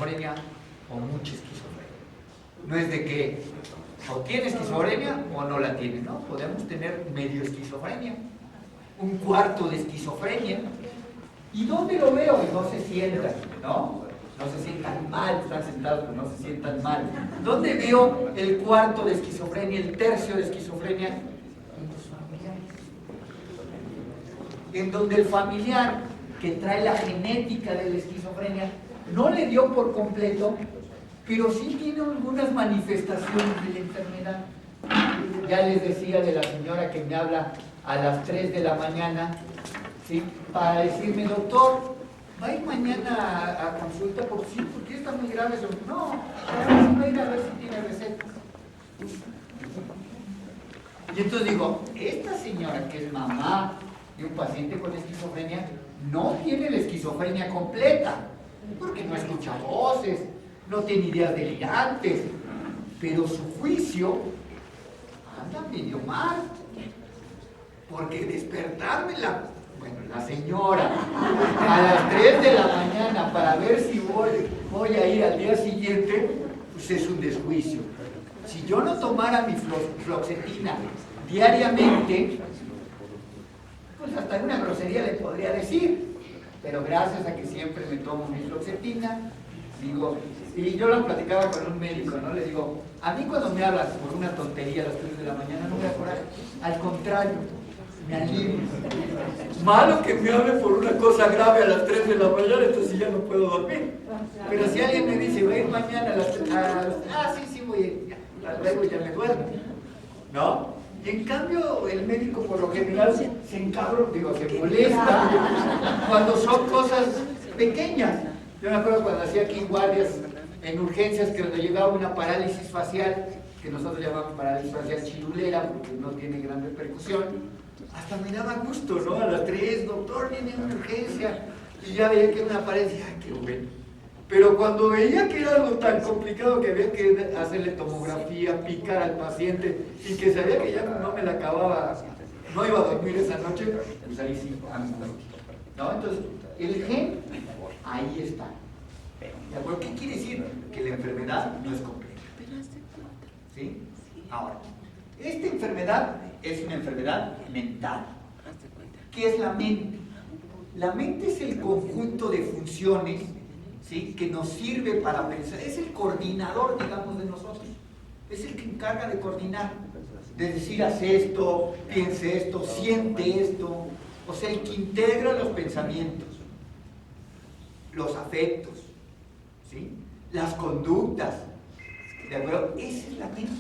esquizofrenia o mucha esquizofrenia. No es de que o tiene esquizofrenia o no la tiene, ¿no? Podemos tener medio esquizofrenia, un cuarto de esquizofrenia. ¿Y dónde lo veo? Y no se sientan, ¿no? No se sientan mal, están sentados, pero no se sientan mal. ¿Dónde veo el cuarto de esquizofrenia, el tercio de esquizofrenia? En los familiares. En donde el familiar que trae la genética de la esquizofrenia no le dio por completo, pero sí tiene algunas manifestaciones de la enfermedad. Ya les decía de la señora que me habla a las 3 de la mañana, ¿sí? Para decirme, doctor, ¿va a ir mañana a consulta? Por sí, porque está muy grave eso. No, va a ir a ver si tiene recetas. Y entonces digo, esta señora que es mamá de un paciente con esquizofrenia, no tiene la esquizofrenia completa, porque no escucha voces, no tiene ideas delirantes, pero su juicio anda medio mal, porque despertarme la señora a las 3 de la mañana para ver si voy a ir al día siguiente, pues es un desjuicio. Si yo no tomara mi fluoxetina diariamente, pues hasta una grosería le podría decir, pero gracias a que siempre me tomo mi fluoxetina, digo, y yo lo platicaba con un médico, ¿no? Le digo, a mí cuando me hablas por una tontería a las 3 de la mañana no me da coraje, al contrario, me alivia. Malo que me hable por una cosa grave a las 3 de la mañana, entonces ya no puedo dormir. Pero si alguien me dice, voy a ir mañana a las 3, sí, voy a ir, luego ya me duermo, ¿no? Y en cambio, el médico por lo general se molesta cuando son cosas pequeñas. Yo me acuerdo cuando hacía aquí guardias en urgencias que nos llegaba una parálisis facial, que nosotros llamamos parálisis facial chirulera, porque no tiene gran repercusión. Hasta me daba gusto, ¿no? A las 3, doctor, viene una urgencia. Y ya veía que era una parálisis, ¡ay, qué bueno! Pero cuando veía que era algo tan complicado que había que hacerle tomografía, picar al paciente y que sabía que ya no me la acababa, no iba a dormir esa noche, pues ahí sí, ¿no? Entonces, el gen, ahí está. ¿De acuerdo? ¿Qué quiere decir? Que la enfermedad no es completa. ¿Sí? Ahora, esta enfermedad es una enfermedad mental. ¿Qué es la mente? La mente es el conjunto de funciones, ¿sí?, que nos sirve para pensar. Es el coordinador, digamos, de nosotros. Es el que encarga de coordinar, de decir, haz esto, piense esto, siente esto. O sea, el que integra los pensamientos, los afectos, ¿sí?, las conductas. ¿De acuerdo? Esa es la mente.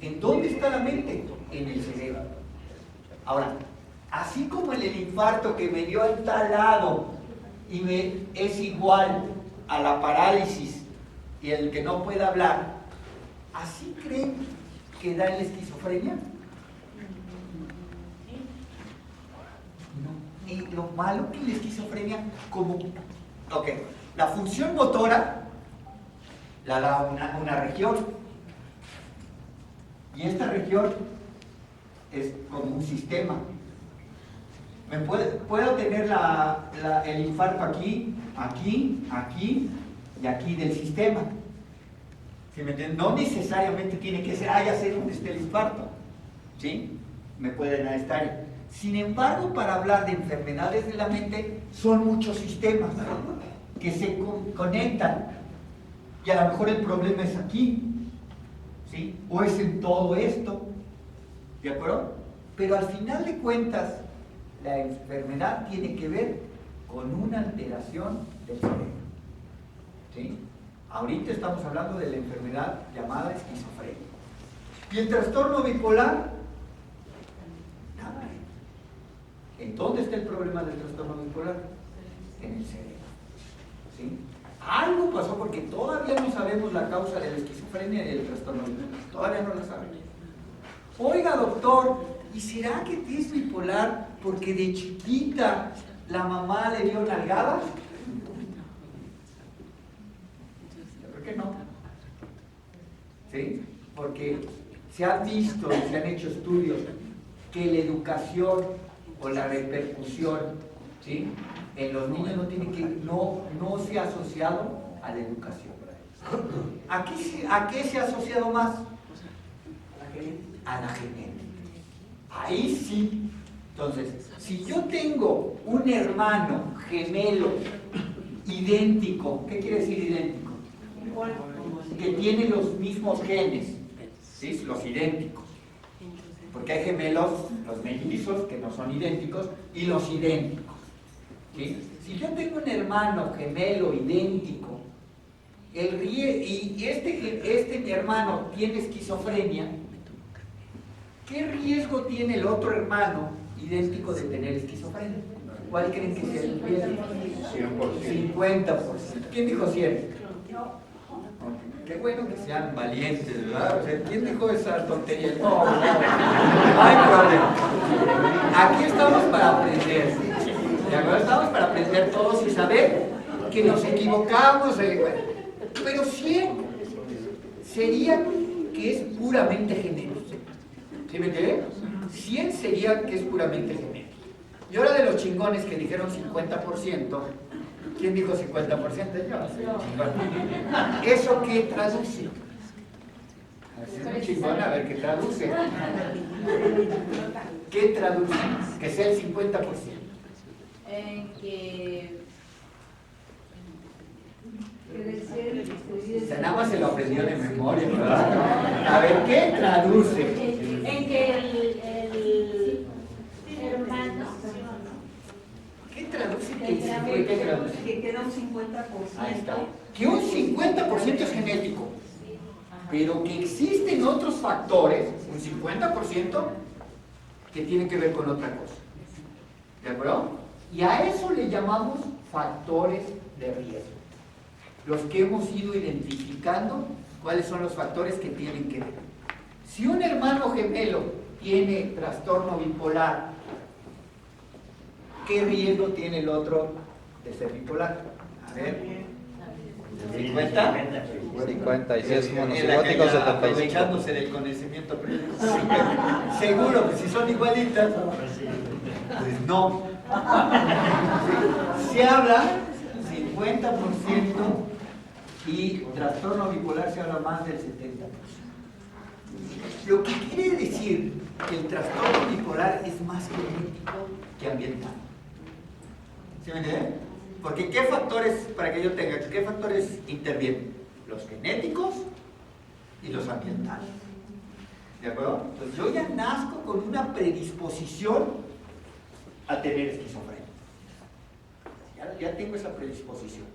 ¿En dónde está la mente? En el cerebro. Ahora, así como en el infarto que me dio en tal lado y es igual a la parálisis y el que no puede hablar, ¿así creen que da en la esquizofrenia? No. Y lo malo que en la esquizofrenia, la función motora la da una región, y esta región es como un sistema. Puedo tener el infarto aquí, aquí y aquí del sistema. ¿Sí me entienden? No necesariamente tiene que ser, ya sé dónde está el infarto, ¿sí? Me pueden estar ahí. Sin embargo, para hablar de enfermedades de la mente, son muchos sistemas que se conectan. Y a lo mejor el problema es aquí, ¿sí? O es en todo esto, ¿de acuerdo? Pero al final de cuentas, la enfermedad tiene que ver con una alteración del cerebro, ¿sí? Ahorita estamos hablando de la enfermedad llamada esquizofrenia. ¿Y el trastorno bipolar? Nada. ¿En dónde está el problema del trastorno bipolar? En el cerebro, ¿sí? Algo pasó porque todavía no sabemos la causa de la esquizofrenia y del trastorno bipolar. Todavía no la sabemos. Oiga, doctor, ¿y será que es bipolar porque de chiquita la mamá le dio nalgadas? ¿Por qué no? ¿Sí? Porque se ha visto y se han hecho estudios que la educación o la repercusión, ¿sí?, en los niños no se ha asociado a la educación. ¿A qué se ha asociado más? A la genética. Ahí sí. Entonces, si yo tengo un hermano gemelo idéntico, ¿qué quiere decir idéntico? Que tiene los mismos genes, ¿sí? Los idénticos. Porque hay gemelos, los mellizos, que no son idénticos, y los idénticos. ¿Sí? Si yo tengo un hermano gemelo idéntico, y este mi hermano tiene esquizofrenia, ¿qué riesgo tiene el otro hermano idéntico de tener esquizofrenia? ¿Cuál creen que sea el riesgo? 50%. ¿Quién dijo 100? Qué bueno que sean valientes, ¿verdad? O sea, ¿quién dijo esa tontería? No hay problema. Aquí estamos para aprender. ¿De acuerdo? Estamos para aprender todos y saber que nos equivocamos. Pero 100 sería que es puramente genético. ¿Sí me entiendes? 100 sería que es puramente genético. Y ahora de los chingones que dijeron 50%, ¿quién dijo 50%? Yo. ¿Eso qué traduce? Es un chingón, a ver qué traduce. ¿Qué traduce? Que sea el 50%. En que Nada más se lo aprendió de memoria, ¿verdad? A ver, ¿qué traduce? En que el hermano. ¿Qué traduce? ¿Qué traduce? Que queda un 50%. Ahí está. Que un 50% es genético, pero que existen otros factores, un 50%, que tienen que ver con otra cosa. ¿De acuerdo? Y a eso le llamamos factores de riesgo. Los que hemos ido identificando, cuáles son los factores que tienen que ver. Si un hermano gemelo tiene trastorno bipolar, ¿qué riesgo tiene el otro de ser bipolar? A ver. 50. 50, y si es monocigótico, 75. Aprovechándose del conocimiento previo. Seguro que si son igualitas, pues no. Se habla 50% y trastorno bipolar se habla más del 70%. Lo que quiere decir que el trastorno bipolar es más genético que ambiental. ¿Sí me entienden? Porque ¿qué factores, para que yo tenga, qué factores intervienen? Los genéticos y los ambientales. ¿De acuerdo? Entonces yo ya nazco con una predisposición a tener esquizofrenia. Ya tengo esa predisposición.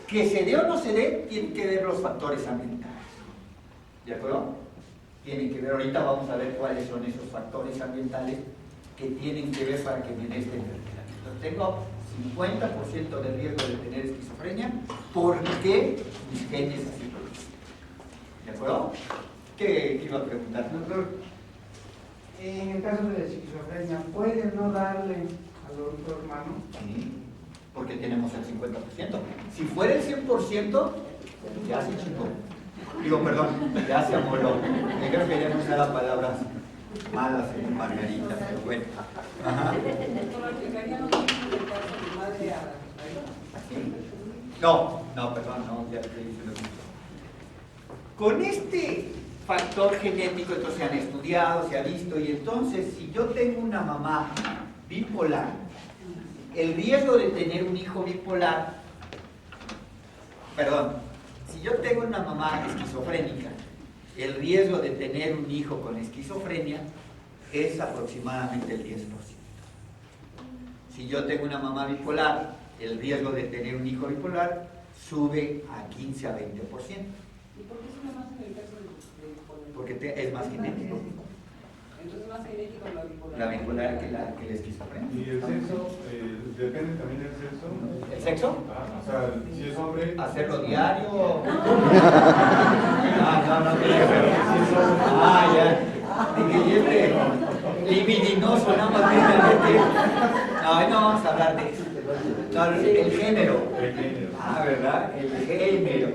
Que se dé o no se dé, tienen que ver los factores ambientales. ¿De acuerdo? Tienen que ver, ahorita vamos a ver cuáles son esos factores ambientales que tienen que ver para que me dé esta enfermedad. Entonces tengo 50% de riesgo de tener esquizofrenia porque mis genes así lo dicen. ¿De acuerdo? ¿Qué iba a preguntar? Doctor, en el caso de la esquizofrenia, ¿puede no darle al otro hermano? Sí, porque tenemos el 50%. Si fuera el 100%, ya se chingó. Digo, perdón, ya se amoló. Yo creo que ya no usaba palabras malas en Margarita, pero bueno. Ajá. No, perdón, no, ya te dije lo mismo. Con este factor genético, entonces se han estudiado, se ha visto, y entonces si yo tengo una mamá bipolar, el riesgo de tener un hijo bipolar, perdón, si yo tengo una mamá esquizofrénica, el riesgo de tener un hijo con esquizofrenia es aproximadamente el 10%. Si yo tengo una mamá bipolar, el riesgo de tener un hijo bipolar sube a 15 a 20%. ¿Y por qué sube más en el caso de bipolar? Porque es más genético. Entonces más genético la bipolar. La bipolar que la esquizofrenia. ¿Y el sexo? ¿Depende también del sexo? ¿El sexo? O sea, si es hombre... ¿Hacerlo diario? No, ya. Dije, libidinoso, nada más bien. No, hoy no vamos a hablar de eso. No, el género. ¿Verdad? El género.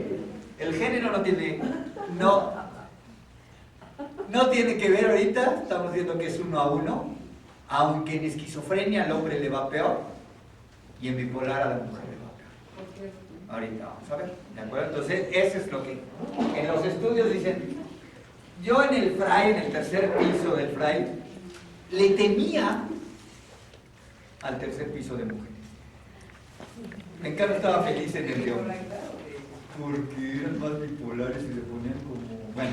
El género no tiene que ver ahorita, estamos viendo que es 1 a 1, aunque en esquizofrenia al hombre le va peor y en bipolar a la mujer le va peor. Ahorita vamos a ver, ¿de acuerdo? Entonces, eso es lo que en los estudios dicen. Yo en el Fray, en el tercer piso del Fray, le temía al tercer piso de mujeres. En cambio estaba feliz en el de hombres. Porque eran más bipolares y se ponían como... Bueno,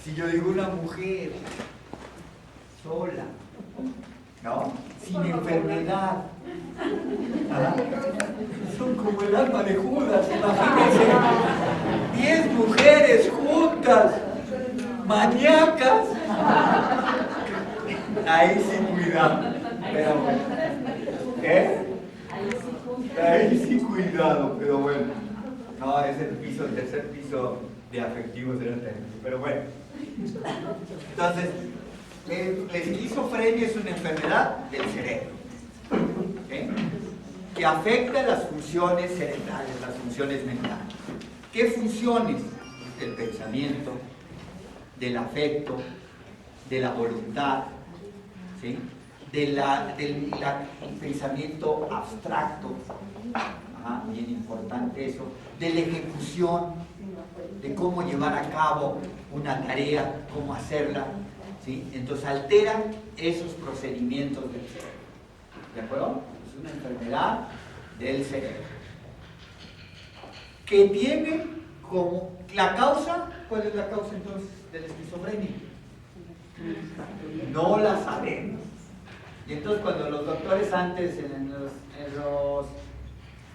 si yo digo una mujer sola, ¿no? Sin enfermedad, ¿ah? Son como el alma de Judas, imagínense, 10 mujeres juntas, maníacas. Ahí sí cuidado, pero ahí sí cuidado, pero bueno. No, es el piso, el tercer piso de afectivos era terrible, pero bueno. Entonces, la esquizofrenia es una enfermedad del cerebro, ¿okay? Que afecta las funciones cerebrales, las funciones mentales. ¿Qué funciones? Del pensamiento, del afecto, de la voluntad, ¿sí? Del pensamiento abstracto, bien importante eso, de la ejecución, de cómo llevar a cabo una tarea, cómo hacerla, ¿sí? Entonces altera esos procedimientos del cerebro, ¿de acuerdo? Es una enfermedad del cerebro que tiene como la causa. ¿Cuál es la causa entonces de la esquizofrenia? No la sabemos. Y entonces cuando los doctores antes, en los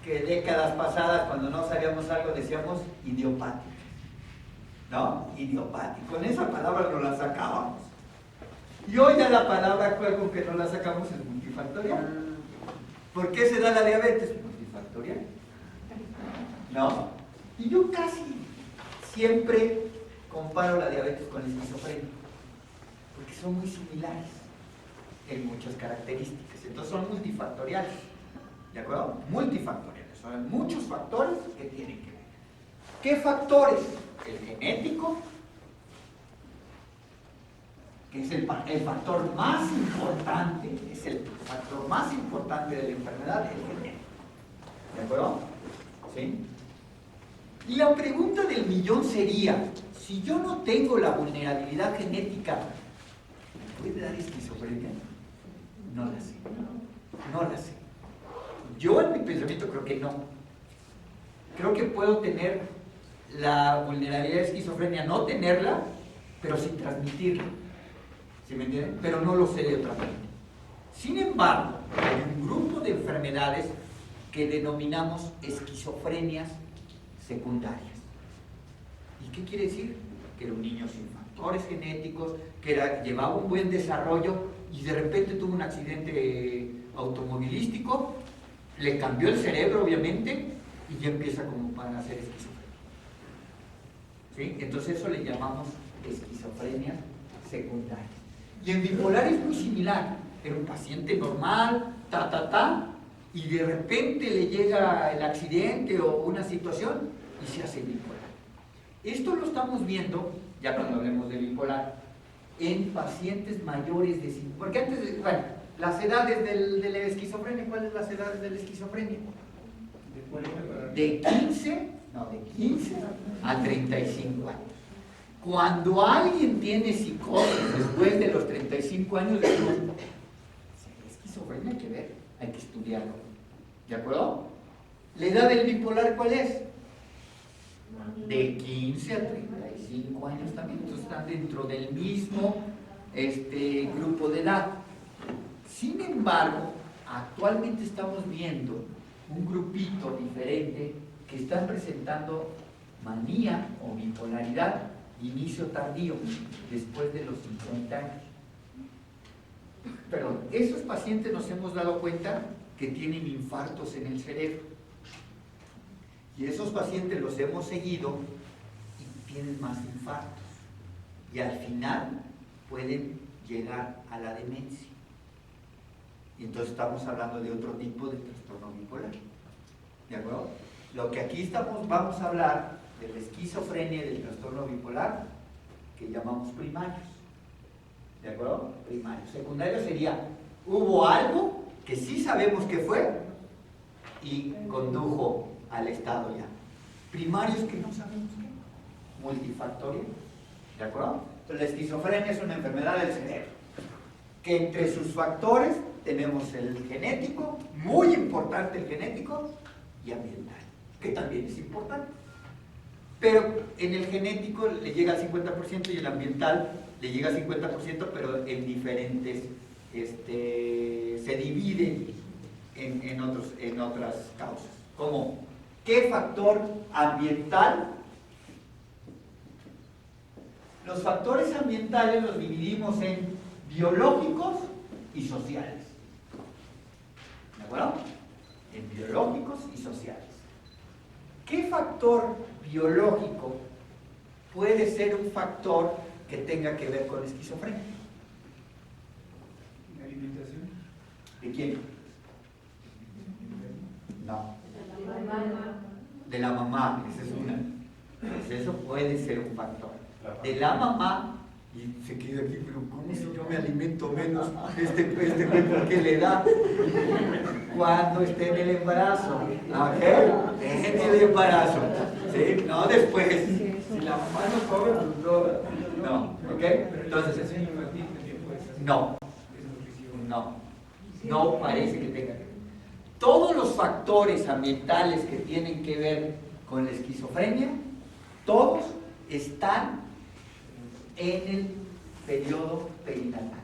que décadas pasadas, cuando no sabíamos algo, decíamos idiopático, ¿no? Idiopático. Con esa palabra no la sacábamos. Y hoy ya la palabra actual con que no la sacamos es multifactorial. ¿Por qué se da la diabetes? Multifactorial, ¿no? Y yo casi siempre comparo la diabetes con la esquizofrenia, porque son muy similares en muchas características. Entonces son multifactoriales, ¿de acuerdo? Multifactoriales, son muchos factores que tienen que ver. ¿Qué factores? El genético, que es el factor más importante, es el factor más importante de la enfermedad, el genético, ¿de acuerdo? ¿Sí? Y la pregunta del millón sería, si yo no tengo la vulnerabilidad genética, ¿me puede dar esquizofrenia? No la sé, no la sé. Yo en mi pensamiento creo que no. Creo que puedo tener la vulnerabilidad de esquizofrenia, no tenerla, pero sin transmitirla. ¿Sí me entienden? Pero no lo sé de otra manera. Sin embargo, hay un grupo de enfermedades que denominamos esquizofrenias secundarias. ¿Y qué quiere decir? Que era un niño sin factores genéticos, que llevaba un buen desarrollo y de repente tuvo un accidente automovilístico, le cambió el cerebro obviamente y ya empieza como para hacer esquizofrenia. ¿Sí? Entonces eso le llamamos esquizofrenia secundaria. Y en bipolar es muy similar. Era un paciente normal, y de repente le llega el accidente o una situación y se hace bipolar. Esto lo estamos viendo, ya cuando hablemos de bipolar, en pacientes mayores de 5. Porque antes, bueno, las edades de la esquizofrenia, ¿cuáles son las edades de la esquizofrenia? De 15 a 35 años. Cuando alguien tiene psicosis después de los 35 años, decimos, esquizofrenia hay que ver, hay que estudiarlo. ¿De acuerdo? ¿La edad del bipolar cuál es? De 15 a 35 años también. Entonces están dentro del mismo grupo de edad. Sin embargo, actualmente estamos viendo un grupito diferente que están presentando manía o bipolaridad de inicio tardío, después de los 50 años. Pero esos pacientes nos hemos dado cuenta que tienen infartos en el cerebro. Y esos pacientes los hemos seguido y tienen más infartos. Y al final pueden llegar a la demencia. Y entonces estamos hablando de otro tipo de trastorno bipolar. ¿De acuerdo? Lo que aquí vamos a hablar de la esquizofrenia y del trastorno bipolar, que llamamos primarios. ¿De acuerdo? Primarios. Secundario sería, hubo algo que sí sabemos que fue y condujo al estado ya. Primarios que no sabemos qué. Multifactorial. ¿De acuerdo? Entonces la esquizofrenia es una enfermedad del cerebro. Que entre sus factores tenemos el genético, muy importante el genético, y ambiental, que también es importante. Pero en el genético le llega al 50% y el ambiental le llega al 50%, pero en diferentes, se divide en otras causas. Como, ¿qué factor ambiental? Los factores ambientales los dividimos en biológicos y sociales. ¿De acuerdo? En biológicos y sociales. ¿Qué factor biológico puede ser un factor que tenga que ver con esquizofrenia? ¿La alimentación? ¿De quién? No. De la mamá, esa es una. Pues eso puede ser un factor. De la mamá, y se queda aquí, pero ¿cómo si yo me alimento menos? ¿Por qué le da? Cuando esté en el embarazo. ¿Ok? En el embarazo. ¿Sí? No después. Si la mamá no come, pues no. No. ¿Ok? Entonces, Entonces, infantil también puede ser no. desnutrición. No parece que tenga que ver. Todos los factores ambientales que tienen que ver con la esquizofrenia, todos están en el periodo perinatal.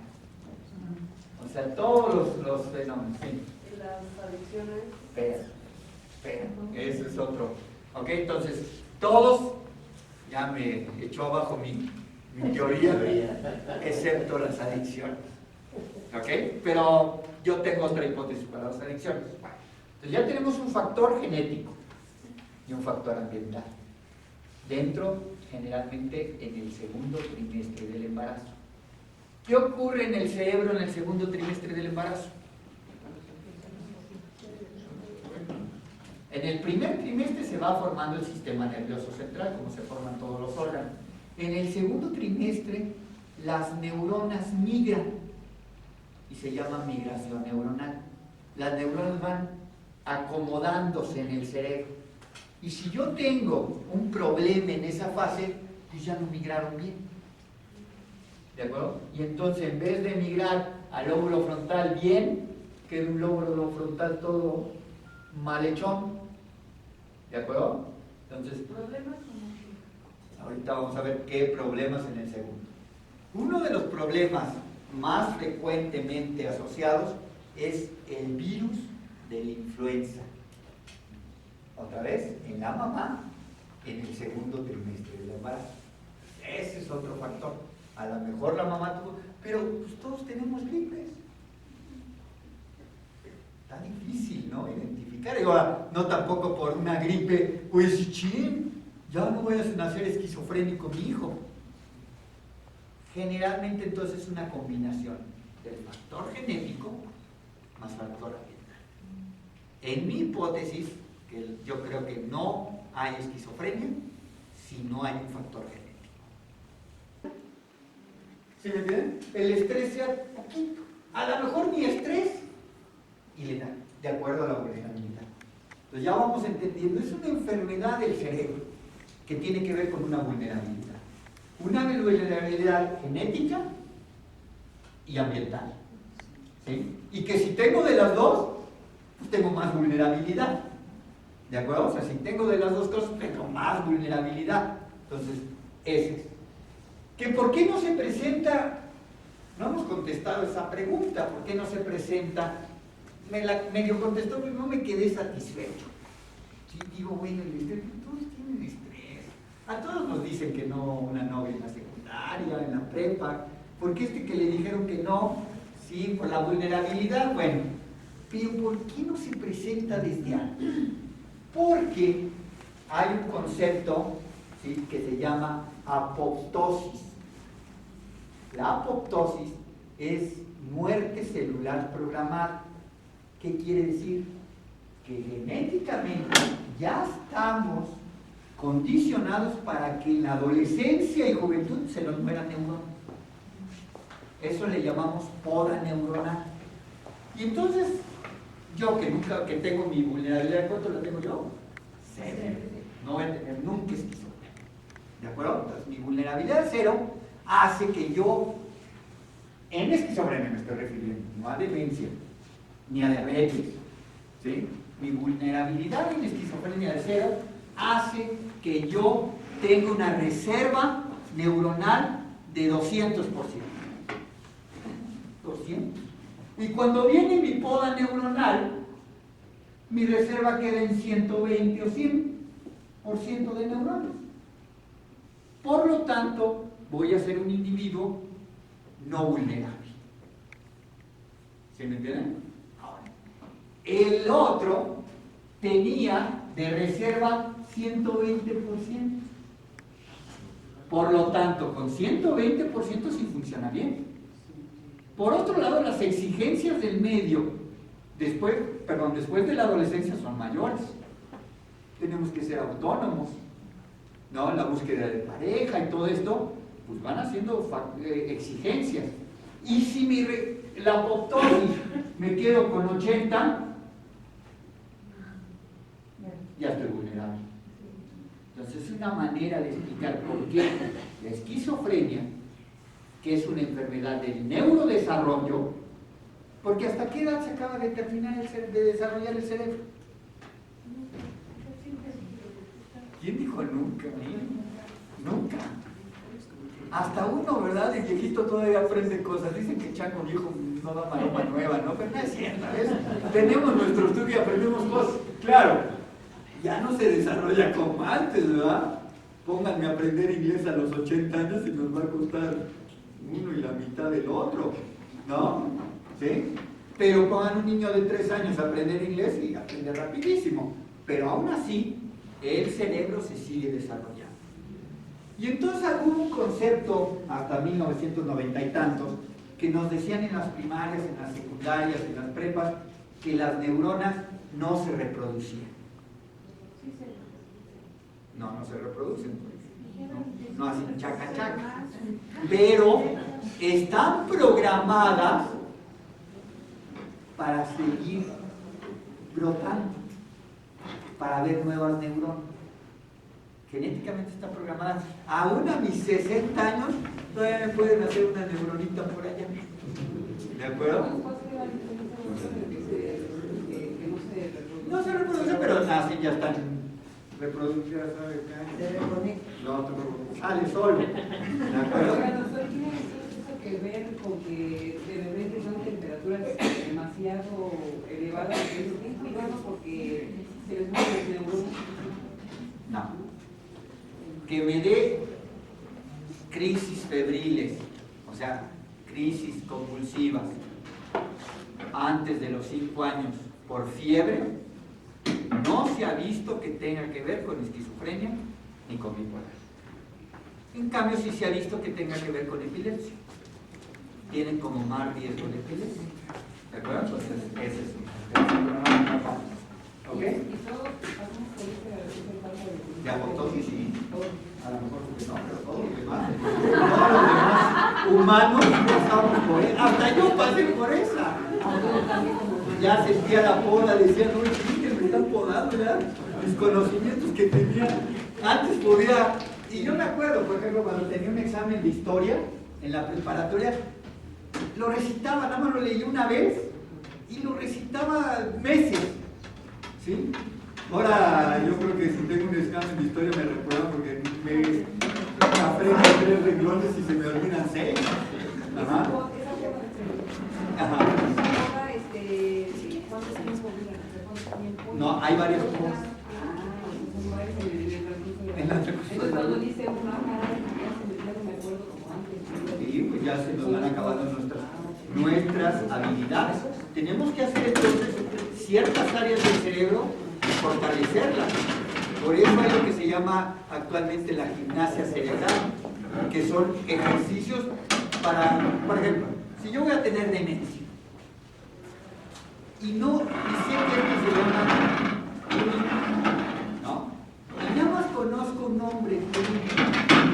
O sea, todos los fenómenos. Sí. Las adicciones. Espera, ese es otro. Ok, entonces, todos, ya me echó abajo mi teoría, excepto las adicciones. Ok, pero yo tengo otra hipótesis para las adicciones. Bueno, entonces ya tenemos un factor genético y un factor ambiental. Dentro, generalmente, en el segundo trimestre del embarazo. ¿Qué ocurre en el cerebro en el segundo trimestre del embarazo? En el primer trimestre se va formando el sistema nervioso central, como se forman todos los órganos. En el segundo trimestre, las neuronas migran y se llama migración neuronal. Las neuronas van acomodándose en el cerebro. Y si yo tengo un problema en esa fase, pues ya no migraron bien. ¿De acuerdo? Y entonces, en vez de migrar al lóbulo frontal bien, queda un lóbulo frontal todo malhechón. ¿De acuerdo? Entonces, Problemas como ahorita vamos a ver qué problemas en el segundo. Uno de los problemas más frecuentemente asociados es el virus de la influenza. Otra vez, en la mamá, en el segundo trimestre del embarazo. Ese es otro factor. A lo mejor la mamá tuvo, pero pues todos tenemos gripes. Está difícil, ¿no? Identificar. Y ahora, no tampoco por una gripe, pues chin, ya no voy a nacer esquizofrénico mi hijo. Generalmente entonces es una combinación del factor genético más factor ambiental. En mi hipótesis, que yo creo que no hay esquizofrenia si no hay un factor genético. ¿Sí me entienden? El estrés sea poquito. A lo mejor ni estrés y le da, de acuerdo a la vulnerabilidad. Entonces ya vamos entendiendo, es una enfermedad del cerebro que tiene que ver con una vulnerabilidad. Una vulnerabilidad genética y ambiental. ¿Sí? Y que si tengo de las dos, pues tengo más vulnerabilidad. ¿De acuerdo? O sea, si tengo de las dos cosas, tengo más vulnerabilidad. Entonces, ese es. ¿Que por qué no se presenta? No hemos contestado esa pregunta. ¿Por qué no se presenta? Me la medio contestó, pero no me quedé satisfecho. Sí, digo, bueno, el estrés, todos tienen estrés. A todos nos dicen que no, una novia en la secundaria, en la prepa. ¿Por qué que le dijeron que no? Sí, por la vulnerabilidad. Bueno, pero ¿por qué no se presenta desde antes? Porque hay un concepto, ¿sí?, que se llama apoptosis. La apoptosis es muerte celular programada. ¿Qué quiere decir? Que genéticamente ya estamos condicionados para que en la adolescencia y juventud se nos mueran neuronas. Eso le llamamos poda neuronal. Y entonces, yo que nunca, que tengo mi vulnerabilidad, ¿cuánto la tengo yo? Cero. No voy a tener nunca esquizofrenia. ¿De acuerdo? Entonces, mi vulnerabilidad cero hace que yo, en esquizofrenia me estoy refiriendo, no a demencia, ni a diabetes, ¿sí? Mi vulnerabilidad en esquizofrenia de cero hace que yo tenga una reserva neuronal de 200%. 200. Y cuando viene mi poda neuronal, mi reserva queda en 120 o 100% de neuronas. Por lo tanto, voy a ser un individuo no vulnerable. ¿Sí me entienden? Ahora, el otro tenía de reserva 120%. Por lo tanto, con 120% sí funciona bien. Por otro lado, las exigencias del medio después de la adolescencia son mayores. Tenemos que ser autónomos, ¿no? La búsqueda de pareja y todo esto, pues van haciendo exigencias. Y si la apoptosis me quedo con 80, ya estoy vulnerable. Entonces es una manera de explicar por qué la esquizofrenia, que es una enfermedad del neurodesarrollo, porque hasta qué edad se acaba de terminar de desarrollar el cerebro. ¿Quién dijo nunca? Nunca. Hasta uno, ¿verdad? El viejito todavía aprende cosas. Dicen que chango viejo no da maroma nueva, ¿no? Pero no es cierto, ¿ves? Tenemos nuestro estudio y aprendemos cosas. Claro, ya no se desarrolla como antes, ¿verdad? Pónganme a aprender inglés a los 80 años y nos va a costar uno y la mitad del otro, ¿no? ¿Sí? Pero pongan un niño de 3 años a aprender inglés y aprende rapidísimo. Pero aún así, el cerebro se sigue desarrollando. Y entonces hubo un concepto, hasta 1990 y tantos, que nos decían en las primarias, en las secundarias, en las prepas, que las neuronas no se reproducían. No se reproducen. No hacen chaca chaca. Pero están programadas para seguir brotando, para ver nuevas neuronas. Genéticamente está programada. Aún a mis 60 años todavía me pueden hacer una neuronita por allá. ¿De acuerdo? No se reproducen, pero nacen, ya están reproducidas. No, sale solo. ¿De acuerdo? Que ver con que de repente son temperaturas demasiado elevadas, ten cuidado porque se les mueven los neuronas. No. Que me dé crisis febriles, o sea, crisis convulsivas, antes de los 5 años por fiebre, no se ha visto que tenga que ver con esquizofrenia ni con bipolar. En cambio, sí se ha visto que tenga que ver con epilepsia. Tienen como más riesgo de epilepsia. ¿De acuerdo? Entonces, ese es una parte. ¿Ok? Y todos pasamos por este De apoptosis, sí. A lo mejor porque no, pero todos los demás humanos pasamos por eso. Hasta yo pasé por esa. Ya sentía la poda, decía, no, que me están podando ya. Mis conocimientos que tenía. Antes podía. Y yo me acuerdo, por ejemplo, cuando tenía un examen de historia en la preparatoria, lo recitaba, nada más lo leí una vez y lo recitaba meses. ¿Sí? Ahora yo creo que si tengo un examen de historia me recuerdo porque me aprendo 3 renglones y se me olvidan 6. Ajá. Ajá. No, hay varias cosas. Entonces cuando dice una ya no me acuerdo como antes. Sí, pues ya se nos van acabando nuestras habilidades. Tenemos que hacer entonces ciertas áreas del cerebro y fortalecerlas. Por eso hay lo que se llama actualmente la gimnasia cerebral, que son ejercicios para, por ejemplo, si yo voy a tener demencia y sé que esto se llama, ¿no? Y nada más conozco un nombre,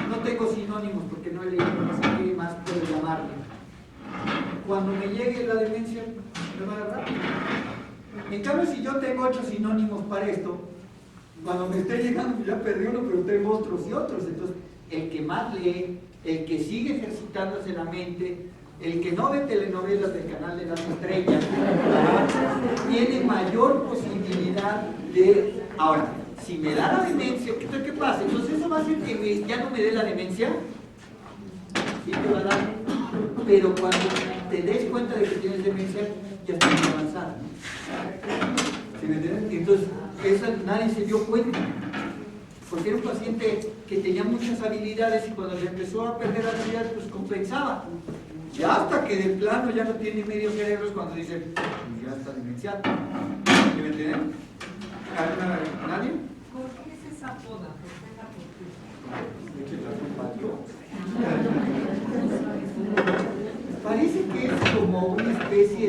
no tengo sinónimos porque no he leído, no sé qué más puedo llamarle. Cuando me llegue la demencia, me va a dar rápido. En cambio, si yo tengo 8 sinónimos para esto, Cuando me esté llegando, ya perdí uno, pero tengo otros y otros. Entonces, el que más lee, el que sigue ejercitándose la mente, el que no ve telenovelas del canal de las estrellas, tiene mayor posibilidad de... Ahora, si me da la demencia, ¿qué pasa? Entonces eso va a hacer que ya no me dé la demencia. Sí te va a dar. Pero cuando te des cuenta de que tienes demencia, ya está muy avanzada. ¿Sí me entiendes? Entonces, eso nadie se dio cuenta. Porque era un paciente que tenía muchas habilidades y cuando le empezó a perder habilidades, pues compensaba. Ya hasta que de plano ya no tiene medio cerebro es cuando dice, ya está demenciado. ¿Sí me entienden? ¿Nadie? ¿Por qué es esa poda? ¿Por qué la poda? Eche la culpa a Dios. Parece que es como una especie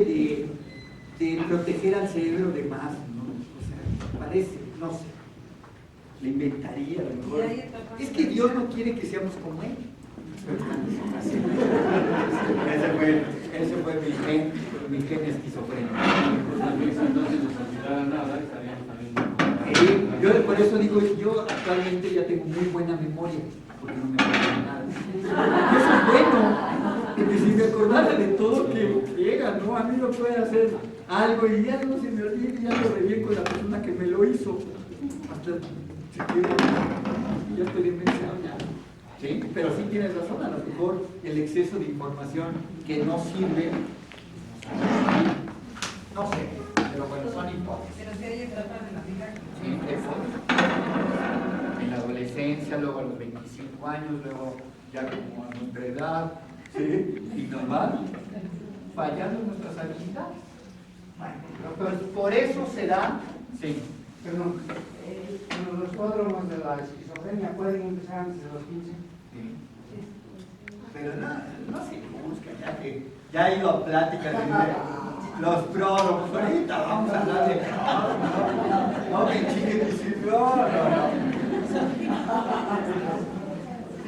de proteger al cerebro de más, ¿no? O sea, parece, no sé. Le inventaría a lo mejor. Es que Dios no quiere que seamos como Él. Ese fue mi gen esquizofrénico. Entonces nos olvidara nada, estaríamos también. Yo por eso digo, yo actualmente ya tengo muy buena memoria, porque no me acuerdo de nada. Y eso es bueno, porque si me acordara de todo que llega, ¿no? A mí no puede hacer algo y ya no se me olvida y ya lo revié con la persona que me lo hizo. Hasta se quedó, ya estoy demenciado ya. ¿Sí? Pero sí tienes razón, a lo mejor el exceso de información que no sirve, no sé, pero bueno, son hipótesis. Pero si hay etapas de la vida que Sí, eso. En la adolescencia, luego a los 25 años, luego ya como a nuestra edad, ¿sí? Y normal, fallando nuestras habilidades. Bueno, pero por eso se da, sí. Perdón, los pródromos de la esquizofrenia pueden empezar antes de los 15. Sí. Pero no se busca, ya que ya he ido a pláticas de los pródromos. Ahorita vamos a hablar de no me chiquen, no.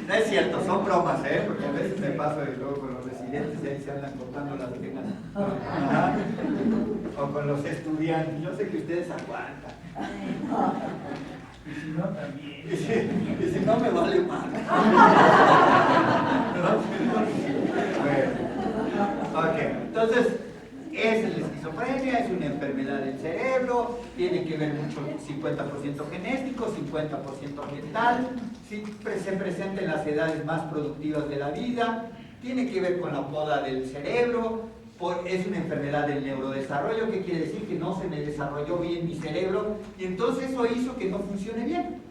No es cierto, son bromas, porque a veces me paso y luego con los residentes y ahí se andan cortando las venas. Ajá. O con los estudiantes, yo sé que ustedes aguantan. Y si no, también. Y si no, me vale más. Bueno, ok, entonces, es la esquizofrenia, es una enfermedad del cerebro, tiene que ver mucho 50% genético, 50% ambiental, sí, se presenta en las edades más productivas de la vida, tiene que ver con la poda del cerebro, es una enfermedad del neurodesarrollo, que quiere decir que no se me desarrolló bien mi cerebro, y entonces eso hizo que no funcione bien.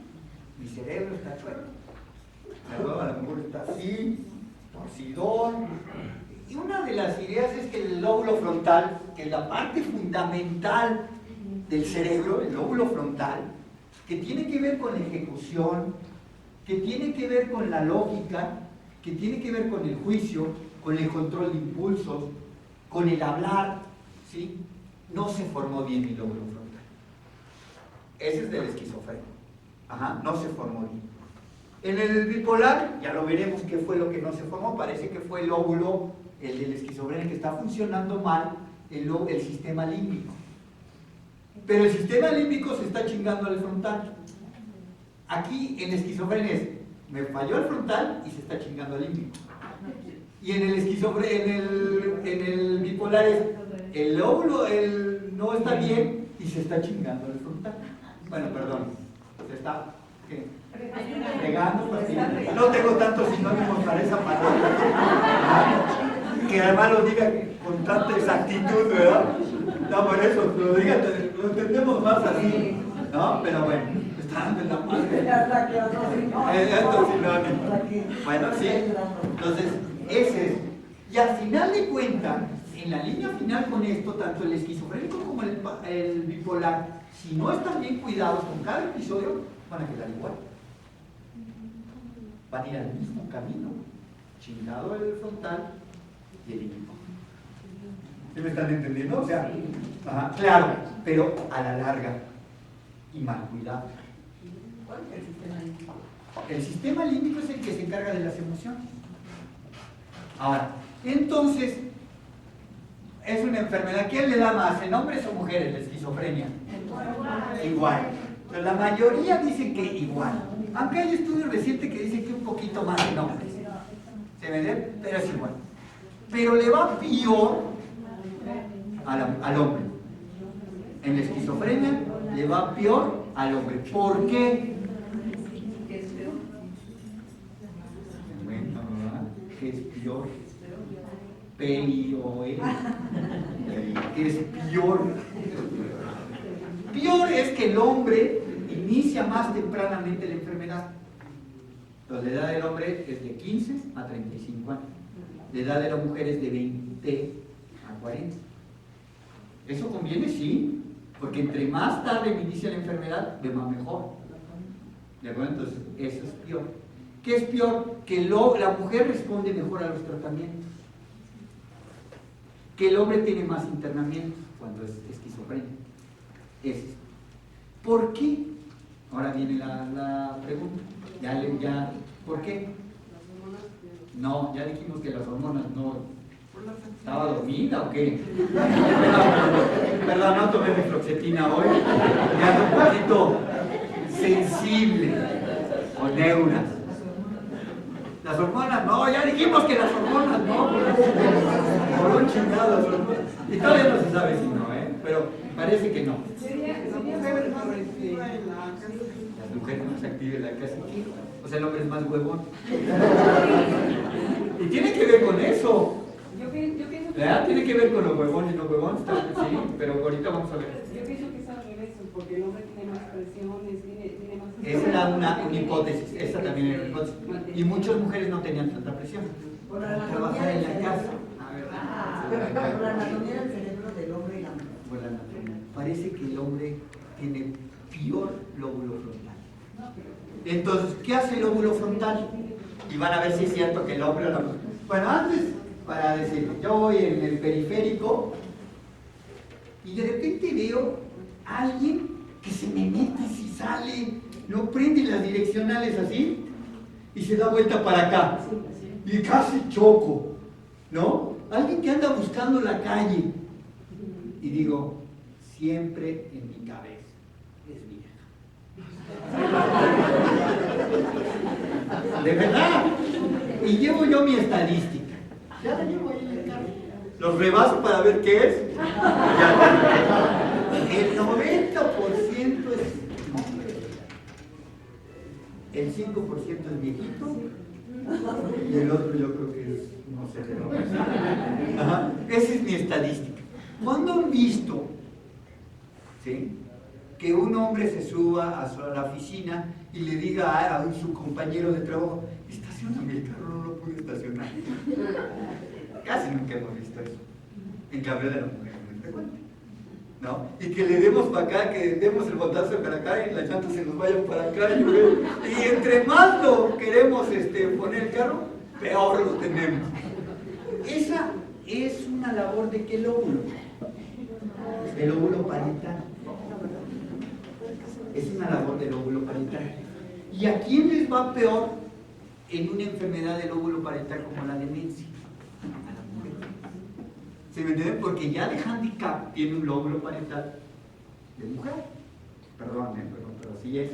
Mi cerebro está chueco. Luego a lo mejor está así, torcidón. Y una de las ideas es que el lóbulo frontal, que es la parte fundamental del cerebro, el lóbulo frontal, que tiene que ver con la ejecución, que tiene que ver con la lógica, que tiene que ver con el juicio, con el control de impulsos, con el hablar, ¿sí? No se formó bien mi lóbulo frontal. Ese es del esquizofrénico. Ajá, no se formó bien. En el bipolar, ya lo veremos qué fue lo que no se formó, parece que fue el lóbulo, el del esquizofrénico, que está funcionando mal el sistema límbico. Pero el sistema límbico se está chingando al frontal. Aquí en esquizofrenia es, me falló el frontal y se está chingando al límbico. Y en el bipolar es, el lóbulo no está bien y se está chingando el frontal. Bueno, perdón, se está... ¿qué? Fregando, no tengo tantos sinónimos para esa palabra. Que además lo diga con tanta exactitud, ¿verdad? No, por eso, lo entendemos más así, ¿no? Pero bueno, está dando en la madre. Es otro sinónimo. Bueno, sí. Entonces, ese es. Y al final de cuentas, en la línea final con esto, tanto el esquizofrénico como el bipolar, si no están bien cuidados con cada episodio, van a quedar igual. Van a ir al mismo camino. Chingado el frontal y el límbico. ¿Sí me están entendiendo? O sea, ajá, claro, pero a la larga y mal cuidado. ¿Cuál es el sistema límbico? El sistema límbico es el que se encarga de las emociones. Ahora, entonces, es una enfermedad. ¿Quién le da más? ¿En hombres o mujeres la esquizofrenia? Igual. Pero la mayoría dicen que igual. Aunque hay estudios recientes que dicen que un poquito más en hombres. ¿Se me entiende? Pero es igual. Pero le va peor al hombre. En la esquizofrenia le va peor al hombre. ¿Por qué? Bueno, ¿verdad? ¿Qué es peor? P-I-O-R. ¿Qué es peor? Peor es que el hombre inicia más tempranamente la enfermedad. Entonces, la edad del hombre es de 15 a 35 años. La edad de la mujer es de 20 a 40. ¿Eso conviene? Sí, porque entre más tarde inicia la enfermedad, de más mejor. ¿De acuerdo? Entonces, eso es peor. ¿Qué es peor? Que la mujer responde mejor a los tratamientos. Que el hombre tiene más internamientos cuando es esquizofrenia. ¿Por qué? Ahora viene la pregunta. ¿Por qué? No, ya dijimos que las hormonas no. ¿Estaba dormida o qué? Perdón, no tomé mi fluoxetina hoy. Ya ando un poquito sensible. O neuras. Las hormonas, no, ya dijimos que las hormonas, no. Por un chingado las hormonas. Y todavía no se sabe si no, pero parece que no. Las mujeres no se activan en la casa. O sea, el hombre es más huevón. Y tiene que ver con eso. Yo pienso que... ¿Verdad? Tiene que ver con los huevones y los huevones. Sí, pero ahorita vamos a ver. Yo pienso que es al revés, porque el hombre tiene más presiones, tiene más... Esa era una hipótesis, esa también era una hipótesis. Y muchas mujeres no tenían tanta presión. Por la Trabajar en la anatomía casa. por la anatomía del cerebro del hombre y la mujer. Por la anatomía. Parece que el hombre tiene peor lóbulo frontal. Entonces, ¿qué hace el lóbulo frontal? Y van a ver si es cierto que el hombre... Bueno, antes, para decir, yo voy en el periférico y de repente veo a alguien que se me mete y si sale, no prende las direccionales así y se da vuelta para acá y casi choco, ¿no? Alguien que anda buscando la calle y digo, siempre en mi cabeza es vieja. De verdad. Y llevo yo mi estadística. Ya la llevo ahí en el carro. Los rebaso para ver qué es. El 90% es hombre. El 5% es viejito. Y el otro yo creo que es, no sé, de lo Ajá. Esa es mi estadística. ¿Cuándo han visto, ¿sí?, que un hombre se suba a la oficina y le diga a su compañero de trabajo, estacioname el carro, no lo pude estacionar? Casi nunca hemos visto eso. En cambio de la mujer no frecuente, ¿no? Y que le demos para acá, que demos el botazo para acá y las llantas se nos vayan para acá. Y entre más lo queremos poner el carro, peor lo tenemos. Esa es una labor de qué lóbulo. El lóbulo parietal. Es una labor del lóbulo parietal. ¿Y a quién les va peor en una enfermedad del lóbulo parietal como la demencia? A la mujer. ¿Se me entiende? Porque ya de handicap tiene un lóbulo parietal de mujer. Perdón, pero así es.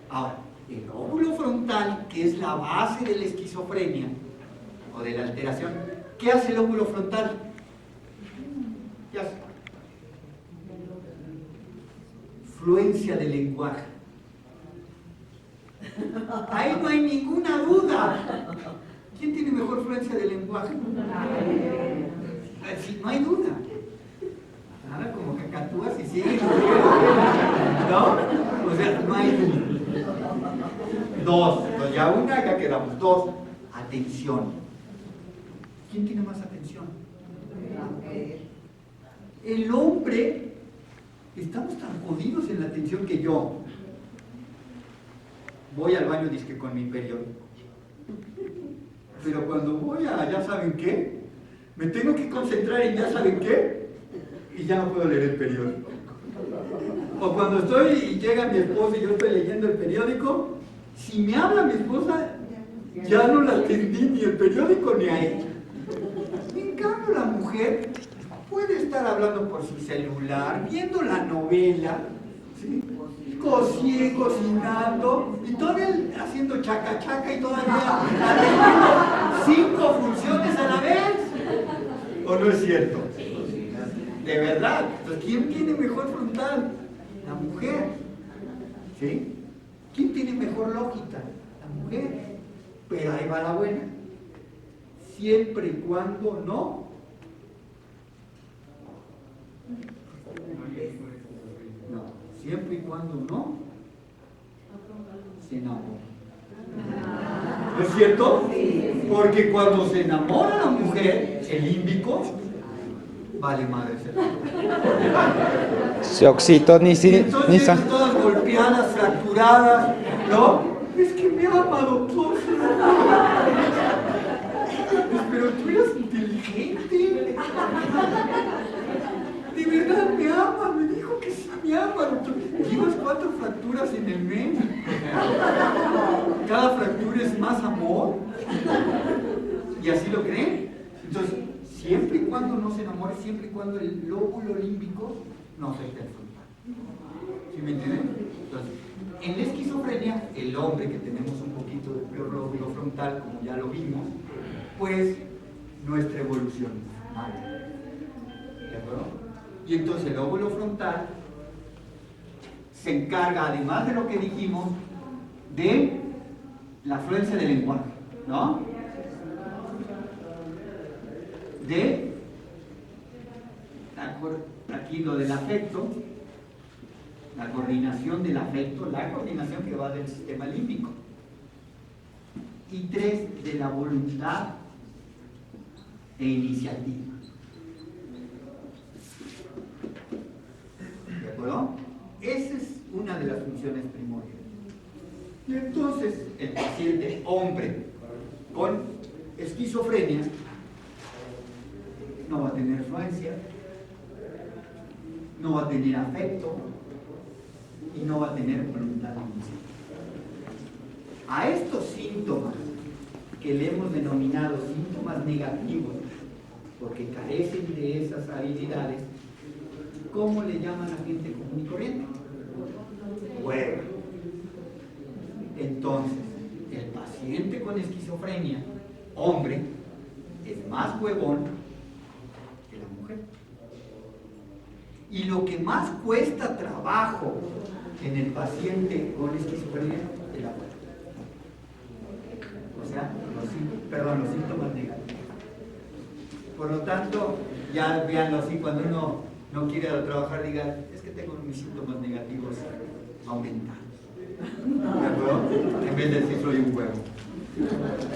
Ahora, el lóbulo frontal, que es la base de la esquizofrenia o de la alteración, ¿qué hace el lóbulo frontal? ¿Qué hace? Fluencia del lenguaje. Ahí no hay ninguna duda. ¿Quién tiene mejor fluencia del lenguaje? No hay duda. Ahora como cacatúas y siguen. ¿No? O sea, no hay duda. Dos. Entonces ya una, ya quedamos. Dos. Atención. ¿Quién tiene más atención? El hombre. Estamos tan jodidos en la atención que yo voy al baño disque con mi periódico. Pero cuando voy a ya saben qué, me tengo que concentrar en ya saben qué y ya no puedo leer el periódico. O cuando estoy y llega mi esposa y yo estoy leyendo el periódico, si me habla mi esposa, ya no la atendí ni el periódico ni a ella. En cambio la mujer puede estar hablando por su celular, viendo la novela, ¿sí?, cocinando y todavía haciendo chaca chaca y todavía haciendo 5 funciones a la vez. ¿O no es cierto? De verdad. Entonces, ¿quién tiene mejor frontal? La mujer. ¿Sí? ¿Quién tiene mejor lógica? La mujer. Pero ahí va la buena. Siempre y cuando no. No. Siempre y cuando no se enamora. ¿No es cierto? Porque cuando se enamora la mujer, el límbico, vale madre. Se oxitoniza. Entonces todas golpeadas, fracturadas, ¿no? Es que me ama, doctor. Pero tú eres inteligente. De verdad me ama, me dijo que sí me ama, doctor. Llevas 4 fracturas en el mes. Cada fractura es más amor. ¿Y así lo creen? Entonces, siempre y cuando no se enamore, siempre y cuando el lóbulo límbico no afecte el frontal. ¿Sí me entienden? Entonces, en la esquizofrenia, el hombre que tenemos un poquito de peor lóbulo frontal, como ya lo vimos, pues nuestra evolución es mala. ¿De acuerdo? Y entonces el lóbulo frontal se encarga, además de lo que dijimos, de la fluencia del lenguaje, ¿no? De aquí lo del afecto, la coordinación del afecto, la coordinación que va del sistema límbico. Y 3, de la voluntad e iniciativa. ¿De acuerdo? Esa es una de las funciones primordiales. Y entonces el paciente hombre con esquizofrenia no va a tener fluencia, no va a tener afecto y no va a tener voluntad iniciativa. A estos síntomas que le hemos denominado síntomas negativos, porque carecen de esas habilidades, ¿cómo le llaman a gente común y corriente? Hueva. Entonces, el paciente con esquizofrenia, hombre, es más huevón que la mujer. Y lo que más cuesta trabajo en el paciente con esquizofrenia es la hueva. O sea, los síntomas negativos. Por lo tanto, ya veanlo así, cuando uno no quiere trabajar, diga, es que tengo mis síntomas negativos aumentados. ¿De acuerdo? En vez de decir soy un huevo.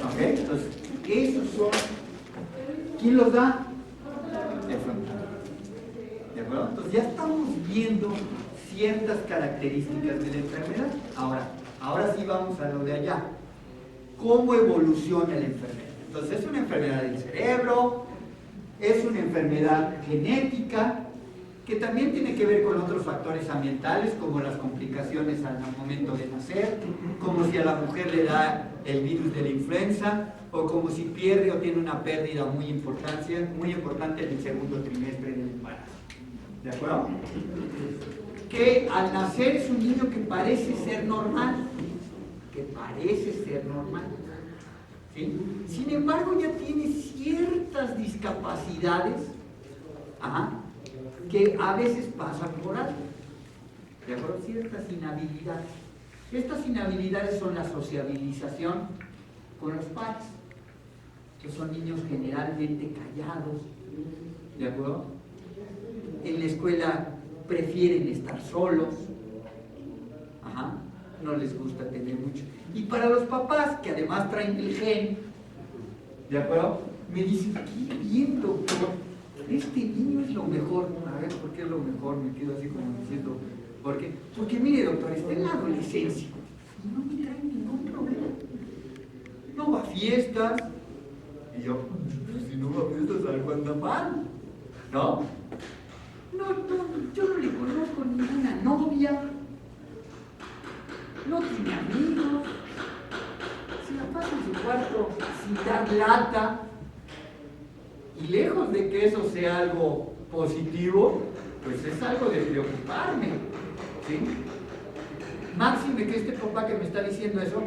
¿Ok? Entonces, esos son. ¿Quién los da? El frontal. ¿De acuerdo? Entonces ya estamos viendo ciertas características de la enfermedad. Ahora sí vamos a lo de allá. ¿Cómo evoluciona la enfermedad? Entonces es una enfermedad del cerebro, es una enfermedad genética, que también tiene que ver con otros factores ambientales, como las complicaciones al momento de nacer, como si a la mujer le da el virus de la influenza, o como si pierde o tiene una pérdida muy importante en el segundo trimestre del embarazo. ¿De acuerdo? Que al nacer es un niño que parece ser normal, ¿sí? Sin embargo ya tiene ciertas discapacidades, que a veces pasan por alto, ¿de acuerdo? Ciertas inhabilidades. Estas inhabilidades son la sociabilización con los pares, que son niños generalmente callados, ¿de acuerdo? En la escuela prefieren estar solos, no les gusta tener mucho. Y para los papás, que además traen el gen, ¿de acuerdo? Me dicen, qué bien, doctor, este niño es lo mejor. A ver, ¿por qué es lo mejor? Me quedo así como diciendo, ¿por qué? Porque mire, doctor, está en la adolescencia y no me trae ningún problema. No va a fiestas. Y yo, pues, si no va a fiestas, algo anda mal, ¿no? No, yo no le conozco ninguna novia, no tiene amigos, se la pasa en su cuarto sin dar lata. Y lejos de que eso sea algo positivo, pues es algo de preocuparme, ¿sí? Máxime que este papá que me está diciendo eso,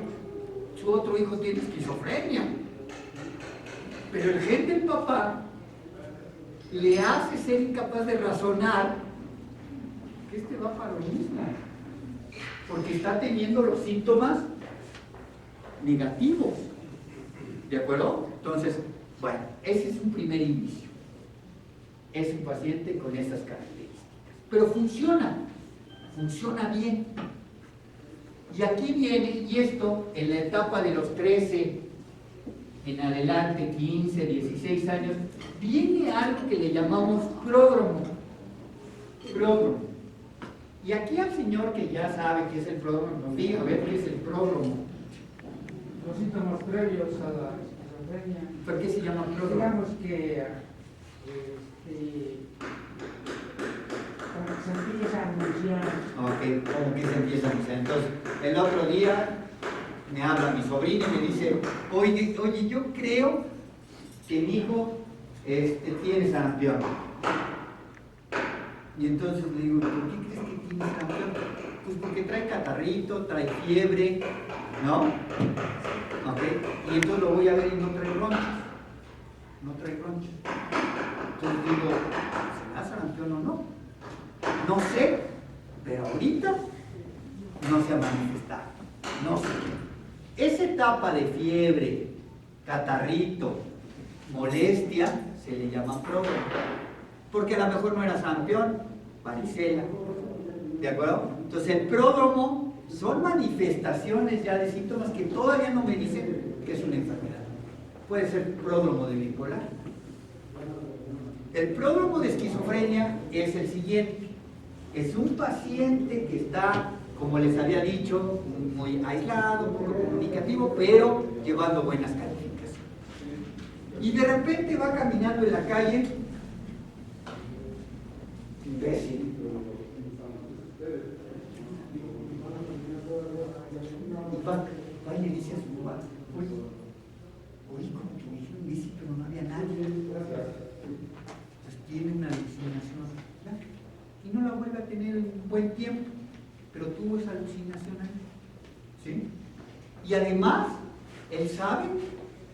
su otro hijo tiene esquizofrenia. Pero el gen del papá le hace ser incapaz de razonar que este va para lo mismo. Porque está teniendo los síntomas negativos. ¿De acuerdo? Entonces, bueno, ese es un primer inicio. Es un paciente con estas características. Pero funciona bien. Y aquí viene, y esto en la etapa de los 13 en adelante, 15, 16 años, viene algo que le llamamos pródromo. Pródromo. Y aquí al señor que ya sabe qué es el pródromo, nos diga a ver qué es el pródromo. Los síntomas previos a la esquizofrenia. ¿Por qué se llama pródromo? Digamos que como que se empieza a anunciar. Ok, como que se empieza a anunciar. Entonces, el otro día me habla mi sobrino y me dice, oye, yo creo que mi hijo tiene sarampión. Y entonces le digo, ¿por qué crees que tiene sarampión? Pues porque trae catarrito, trae fiebre, ¿no? Ok, y entonces lo voy a ver y no trae ronchas. No trae ronchas. Entonces digo, ¿será sarampión o no? No sé, pero ahorita no se ha manifestado. No sé. Esa etapa de fiebre, catarrito, molestia, se le llama pródromo. Porque a lo mejor no era sarampión, varicela. ¿De acuerdo? Entonces el pródromo son manifestaciones ya de síntomas que todavía no me dicen que es una enfermedad. Puede ser pródromo de bipolar. El pródromo de esquizofrenia es el siguiente. Es un paciente que está, como les había dicho, muy aislado, poco comunicativo, pero llevando buenas calificaciones. Y de repente va caminando en la calle, imbécil, y va y le dice a su papá, oye, como que me dijeron imbécil, pero no había nadie. Entonces tiene una alucinación, ¿ya? Y no la vuelve a tener en un buen tiempo, pero tuvo esa alucinación ahí, ¿sí? Y además, él sabe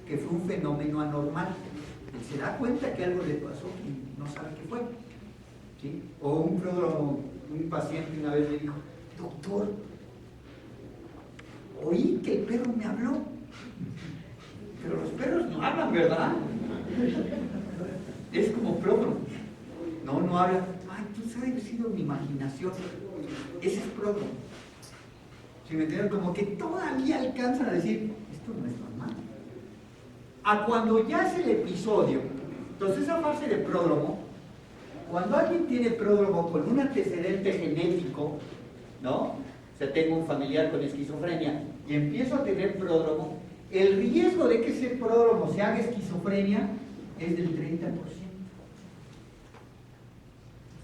que fue un fenómeno anormal. Él se da cuenta que algo le pasó y no sabe qué fue, ¿sí? O un paciente una vez le dijo, doctor, oí que el perro me habló, pero los perros no hablan, ¿verdad? Es como pródromo. No habla. Ay, pues ha de haber sido mi imaginación. Ese es pródromo. ¿Sí me entienden? Como que todavía alcanzan a decir, esto no es normal. A cuando ya es el episodio, entonces esa fase de pródromo, cuando alguien tiene pródromo con un antecedente genético, ¿no? O sea, tengo un familiar con esquizofrenia y empiezo a tener pródromo, el riesgo de que ese pródromo se haga esquizofrenia es del 30%.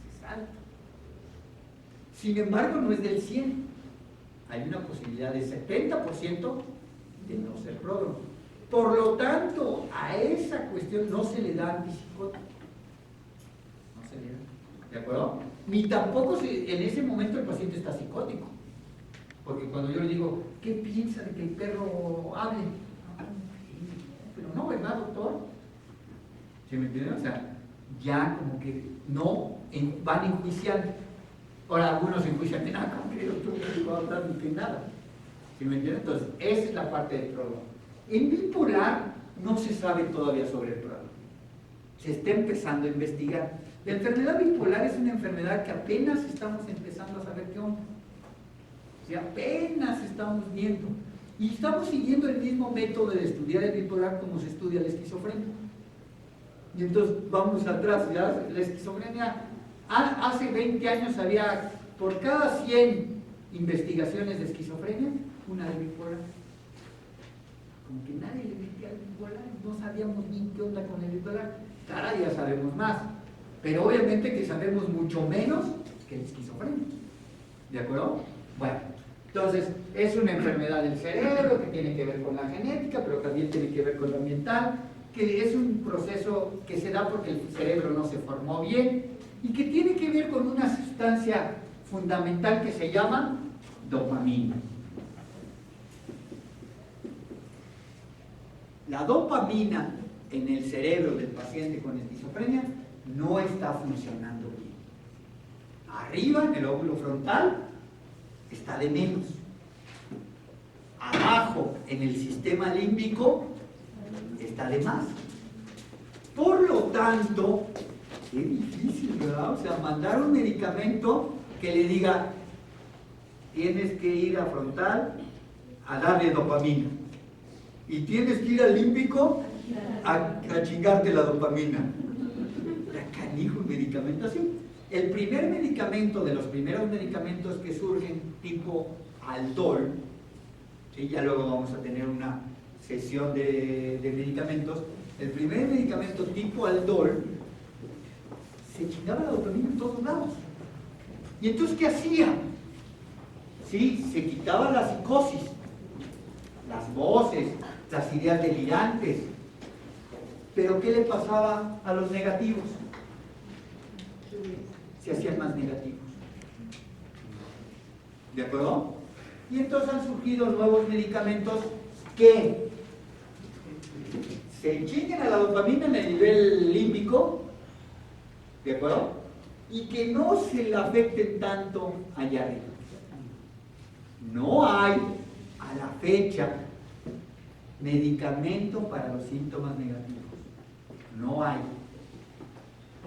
Es alto. Sin embargo, no es del 100%. Hay una posibilidad de 70% de no ser pródromo. Por lo tanto, a esa cuestión no se le da antipsicótico. No se le da. ¿De acuerdo? Ni tampoco en ese momento el paciente está psicótico. Porque cuando yo le digo, ¿qué piensa de que el perro hable? Pero no, ¿verdad, doctor? ¿Sí me entienden? O sea, ya como que no van enjuiciando. Ahora algunos enjuician, como que doctor no va a hablar ni que nada. ¿Sí me entienden? Entonces, esa es la parte del problema. En bipolar no se sabe todavía sobre el problema. Se está empezando a investigar. La enfermedad bipolar es una enfermedad que apenas estamos empezando a saber qué onda. O sea, apenas estamos viendo. Y estamos siguiendo el mismo método de estudiar el bipolar como se estudia la esquizofrenia. Y entonces vamos atrás, ya la esquizofrenia, hace 20 años había por cada 100 investigaciones de esquizofrenia, una de bipolar. Como que nadie le metía al bipolar, no sabíamos ni qué onda con el bipolar. Ahora ya sabemos más, pero obviamente que sabemos mucho menos que la esquizofrenia. ¿De acuerdo? Bueno, entonces es una enfermedad del cerebro que tiene que ver con la genética, pero también tiene que ver con lo ambiental, que es un proceso que se da porque el cerebro no se formó bien y que tiene que ver con una sustancia fundamental que se llama dopamina. La dopamina en el cerebro del paciente con esquizofrenia no está funcionando bien. Arriba, en el óvulo frontal, está de menos. Abajo, en el sistema límbico, está de más. Por lo tanto, qué difícil, ¿verdad? O sea, mandar un medicamento que le diga, tienes que ir a frontal a darle dopamina. Y tienes que ir al límbico a chingarte la dopamina. La canijo medicamentación. El primer medicamento, de los primeros medicamentos que surgen, tipo Aldol, y ya luego vamos a tener una sesión de medicamentos, el primer medicamento tipo Aldol se chingaba la dopamina en todos lados. ¿Y entonces qué hacía? Sí, se quitaba la psicosis, las voces, las ideas delirantes. Pero ¿qué le pasaba a los negativos? Se hacían más negativos. ¿De acuerdo? Y entonces han surgido nuevos medicamentos que se chinguen a la dopamina en el nivel límbico, ¿de acuerdo? Y que no se la afecten tanto allá arriba. No hay, a la fecha, medicamento para los síntomas negativos. No hay.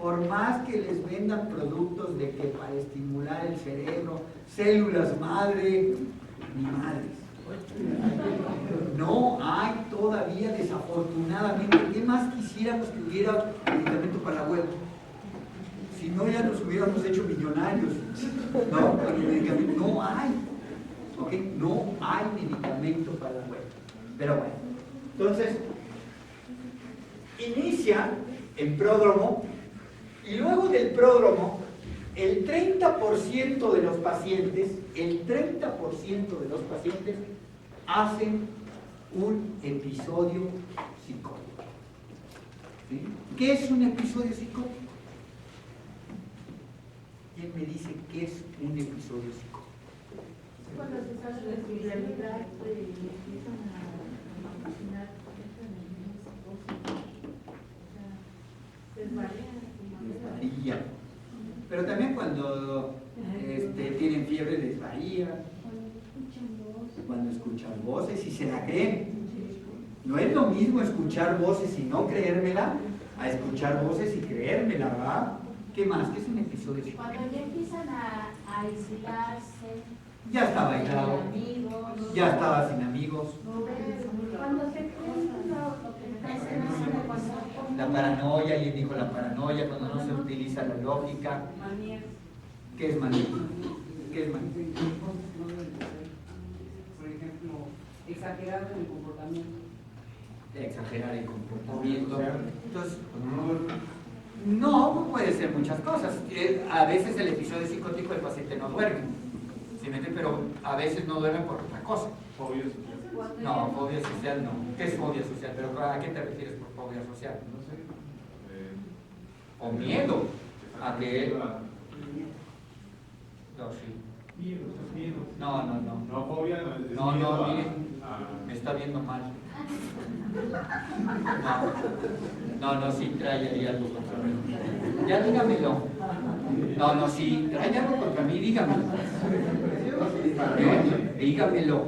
Por más que les vendan productos de que para estimular el cerebro, células madre, ni madres. No hay todavía, desafortunadamente. ¿Qué más quisiéramos que hubiera medicamento para la hueva? Si no, ya nos hubiéramos hecho millonarios. No, para el medicamento no hay. ¿Ok? No hay medicamento para la hueva. Pero bueno, entonces, inicia en pródromo y luego del pródromo, el 30% de los pacientes, hacen un episodio psicótico. ¿Sí? ¿Qué es un episodio psicótico? ¿Quién me dice qué es un episodio psicótico? Cuando se sale de su realidad y empiezan a imaginar desvarían. Pero también cuando tienen fiebre desvarían, cuando escuchan voces y se la creen. No es lo mismo escuchar voces y no creérmela a escuchar voces y creérmela, ¿verdad? ¿Qué más? ¿Qué es un episodio psicótico? Cuando ya empiezan a aislarse, Ya estaba aislado, amigos, ya estaba sin amigos. cuando se creen lo que está haciendo, cuando La paranoia, alguien dijo la paranoia, cuando no se utiliza la lógica. Manías. ¿Qué es manía? ¿Qué es manía? Por ejemplo, exagerado en el comportamiento. Exagerar el comportamiento. Entonces, no, puede ser muchas cosas. A veces el episodio psicótico del paciente no duerme, ¿sí me entiende? Pero a veces no duerme por otra cosa. Fobia social. No, fobia social no. ¿Qué es fobia social? ¿Pero a qué te refieres por fobia social? No sé. O miedo a que... No, sí. Miedo. No. No, fobia no es No, miedo miren, a- me está viendo mal. No, sí, trae ahí algo contra mí. Ya dígamelo. No, sí, trae algo contra mí, dígamelo. Dígamelo.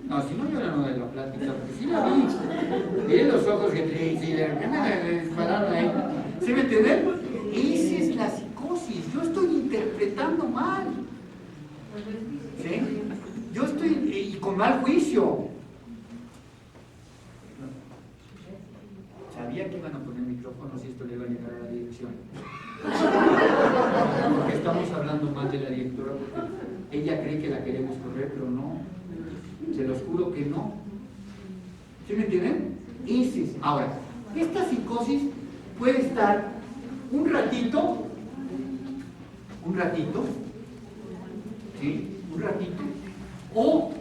No, si no, yo no de la plática, porque sí la vi. Miren los ojos que trae, sí, de repente le dispararon ahí. ¿Sí me entienden? Esa es la psicosis. Yo estoy interpretando mal. ¿Sí? Yo estoy, y con mal juicio. Sabía que iban a poner micrófonos y esto le iba a llegar a la dirección. Porque estamos hablando mal de la directora, porque ella cree que la queremos correr, pero no. Se los juro que no. ¿Sí me entienden? Ese es. Ahora, esta psicosis puede estar un ratito, ¿sí? Un ratito, o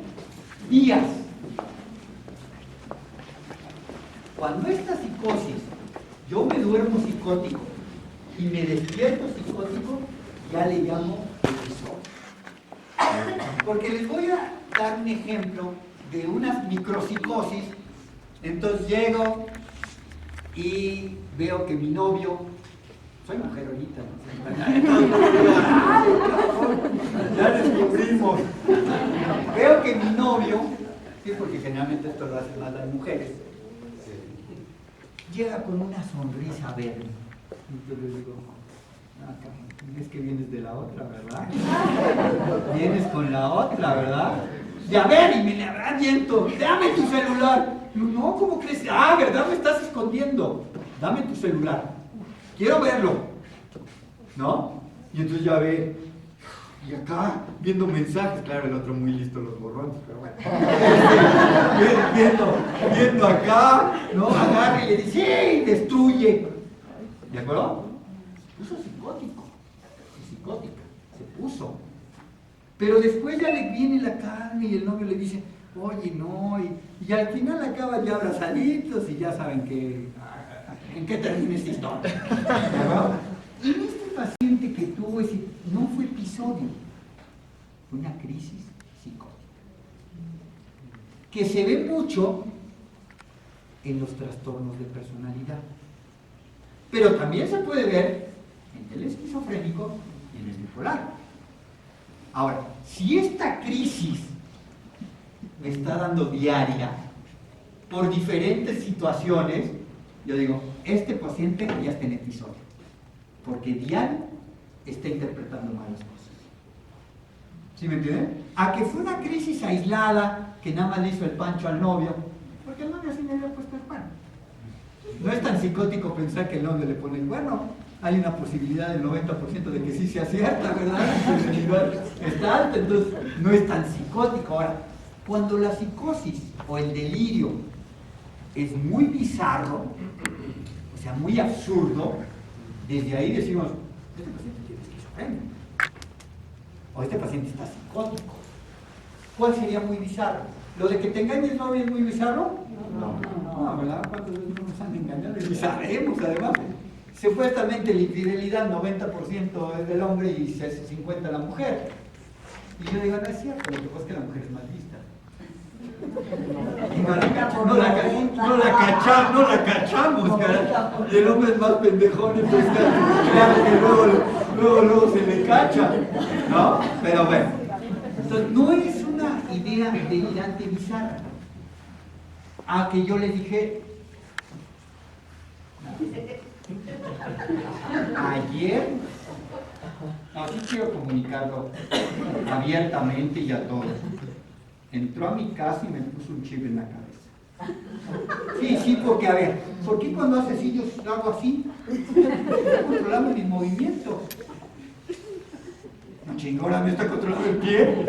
días. Cuando esta psicosis, yo me duermo psicótico y me despierto psicótico, ya le llamo episodio. Porque les voy a dar un ejemplo de unas micropsicosis. Entonces llego y veo que mi novio, soy mujer ahorita, ¿no? Ya descubrimos. Veo que mi novio, sí, porque generalmente esto lo hacen más las mujeres, llega con una sonrisa verde. Entonces le digo, es que vienes de la otra, ¿verdad? Vienes con la otra, ¿verdad? Y a ver, y me le aviento, dame tu celular. Yo, no, ¿cómo crees? Ah, ¿verdad? Me estás escondiendo. Dame tu celular. Quiero verlo. ¿No? Y entonces ya ve, y acá, viendo mensajes, claro, el otro muy listo los borrones, pero bueno. viendo acá, ¿no? Agarra y le dice, ¡sí! Destruye. ¿De acuerdo? Se puso psicótica, se puso. Pero después ya le viene la calma y el novio le dice, oye, no, y al final acaban ya abrazaditos y ya saben que, en qué termina esta historia. ¿De acuerdo? Y este paciente que tuvo ese, no fue episodio, fue una crisis psicótica, que se ve mucho en los trastornos de personalidad, pero también se puede ver en el esquizofrénico y en el bipolar. Ahora, si esta crisis me está dando diaria por diferentes situaciones, yo digo, este paciente ya está en episodio, porque diario está interpretando mal las cosas. ¿Sí me entienden? A que fue una crisis aislada, que nada más le hizo el pancho al novio, porque el novio así le había puesto el cuerno. No es tan psicótico pensar que el novio le pone el cuerno. Hay una posibilidad del 90% de que sí se acierta, ¿verdad? Está alta, entonces no es tan psicótico. Ahora, cuando la psicosis o el delirio es muy bizarro, o sea, muy absurdo, desde ahí decimos, este paciente tiene esquizofrenia, o este paciente está psicótico. ¿Cuál sería muy bizarro? ¿Lo de que te engañes novio es muy bizarro? No, ¿verdad? ¿Cuántas veces no nos han engañado? Y sabemos, además. Supuestamente la infidelidad 90% es del hombre y 50% la mujer. Y yo digo, no es cierto, lo que pasa es que la mujer es más lista. No la cachamos, cara. Y el hombre es más pendejón, entonces claro que luego se le cacha, ¿no? Pero bueno, entonces no es una idea delirante bizarra. A que yo le dije, ayer, así quiero comunicarlo abiertamente y a todos. Entró a mi casa y me puso un chip en la cabeza. Sí, porque a ver, ¿por qué cuando hace así yo hago así? Estoy controlando mis movimientos. No chingona, me está controlando el pie.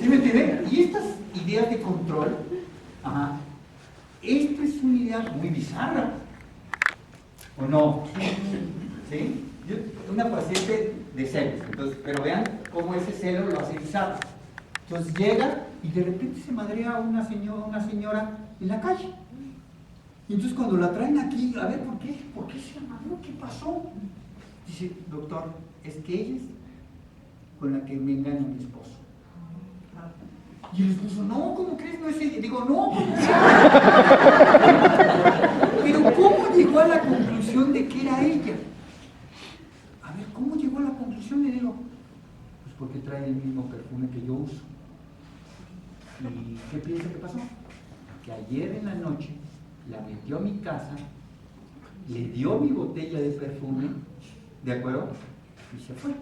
¿Sí me entienden? Y estas ideas de control, esta es una idea muy bizarra. ¿O no? ¿Sí? Una paciente de celos, entonces, pero vean cómo ese celo lo hace bizarro. Entonces llega y de repente se madrea una señora en la calle. Y entonces cuando la traen aquí, a ver, ¿por qué se madreó? ¿Qué pasó? Dice, doctor, es que ella es con la que me engaña mi esposo. Y el esposo, no, ¿cómo crees? No es ella. Digo, no, ¿cómo crees? Pero ¿cómo llegó a la conclusión de que era ella? A ver, ¿cómo llegó a la conclusión? Le digo, pues porque trae el mismo perfume que yo uso. ¿Y qué piensa que pasó? Que ayer en la noche la metió a mi casa, le dio mi botella de perfume, ¿de acuerdo? Y se fue.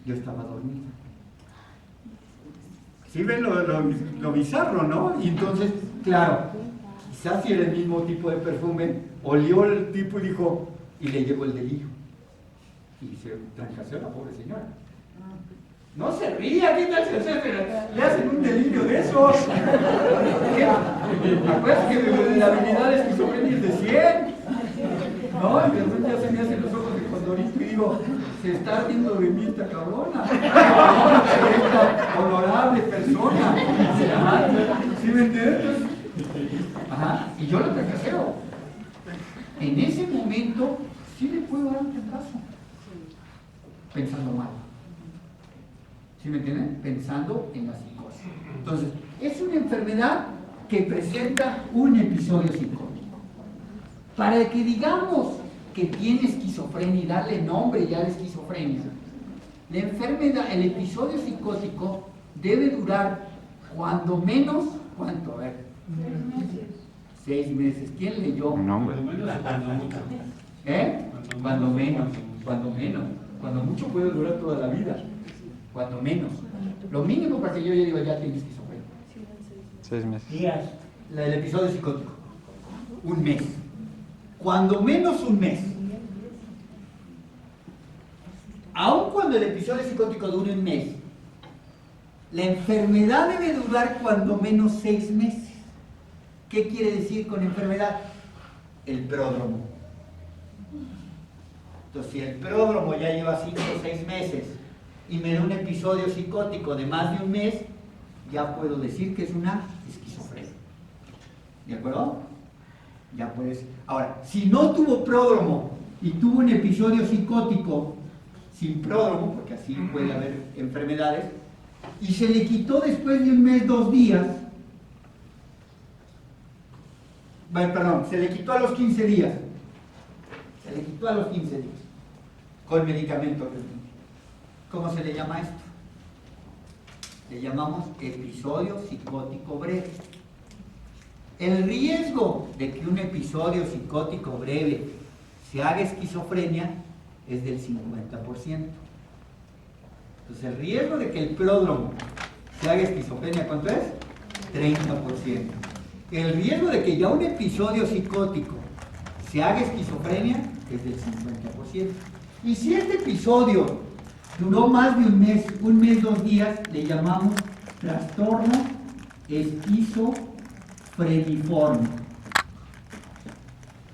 Yo estaba dormido. ¿Sí ven lo bizarro, no? Y entonces, claro, quizás si era el mismo tipo de perfume, olió el tipo y dijo, y le llegó el delirio. Y se trancaseó a la pobre señora. No se ría, ¿qué tal? Le hacen un delirio de esos. Acuérdate que la habilidad de esquizofrenia es de 100. No, y de repente ya se me hacen los ojos de condorito y digo, se está ardiendo de mí esta cabrona. Esta honorable persona. ¿Sí me entiendes? Y yo lo tracaseo. En ese momento, sí le puedo dar un retraso. Pensando mal. ¿Sí me entienden? Pensando en la psicosis. Entonces, es una enfermedad que presenta un episodio psicótico. Para que digamos que tiene esquizofrenia y darle nombre ya a la esquizofrenia, la enfermedad, el episodio psicótico debe durar cuando menos, ¿cuánto? A ver. 6 meses. ¿Quién leyó? No, Cuando menos o cuando mucho. Cuando menos. Cuando mucho puede durar toda la vida. Cuando menos. Lo mínimo para que yo ya diga, ya tiene esquizofrenia. 6 meses. Días. La del episodio psicótico. 1 mes. Cuando menos 1 mes. Aun cuando el episodio psicótico dure 1 mes, la enfermedad debe durar cuando menos 6 meses. ¿Qué quiere decir con enfermedad? El pródromo. Entonces, si el pródromo ya lleva 5 o 6 meses y me da un episodio psicótico de más de 1 mes, ya puedo decir que es una esquizofrenia. ¿De acuerdo? Ya puedes. Ahora, si no tuvo pródromo y tuvo un episodio psicótico sin pródromo, porque así puede haber enfermedades, y se le quitó después de 1 mes, 2 días, perdón, se le quitó a los 15 días, se le quitó a los 15 días, con medicamento. ¿Cómo se le llama esto? Le llamamos episodio psicótico breve. El riesgo de que un episodio psicótico breve se haga esquizofrenia es del 50%. Entonces el riesgo de que el pródromo se haga esquizofrenia, ¿cuánto es? 30%. El riesgo de que ya un episodio psicótico se haga esquizofrenia es del 50%. Y si este episodio duró más de 1 mes, 1 mes, 2 días, le llamamos trastorno esquizofreniforme.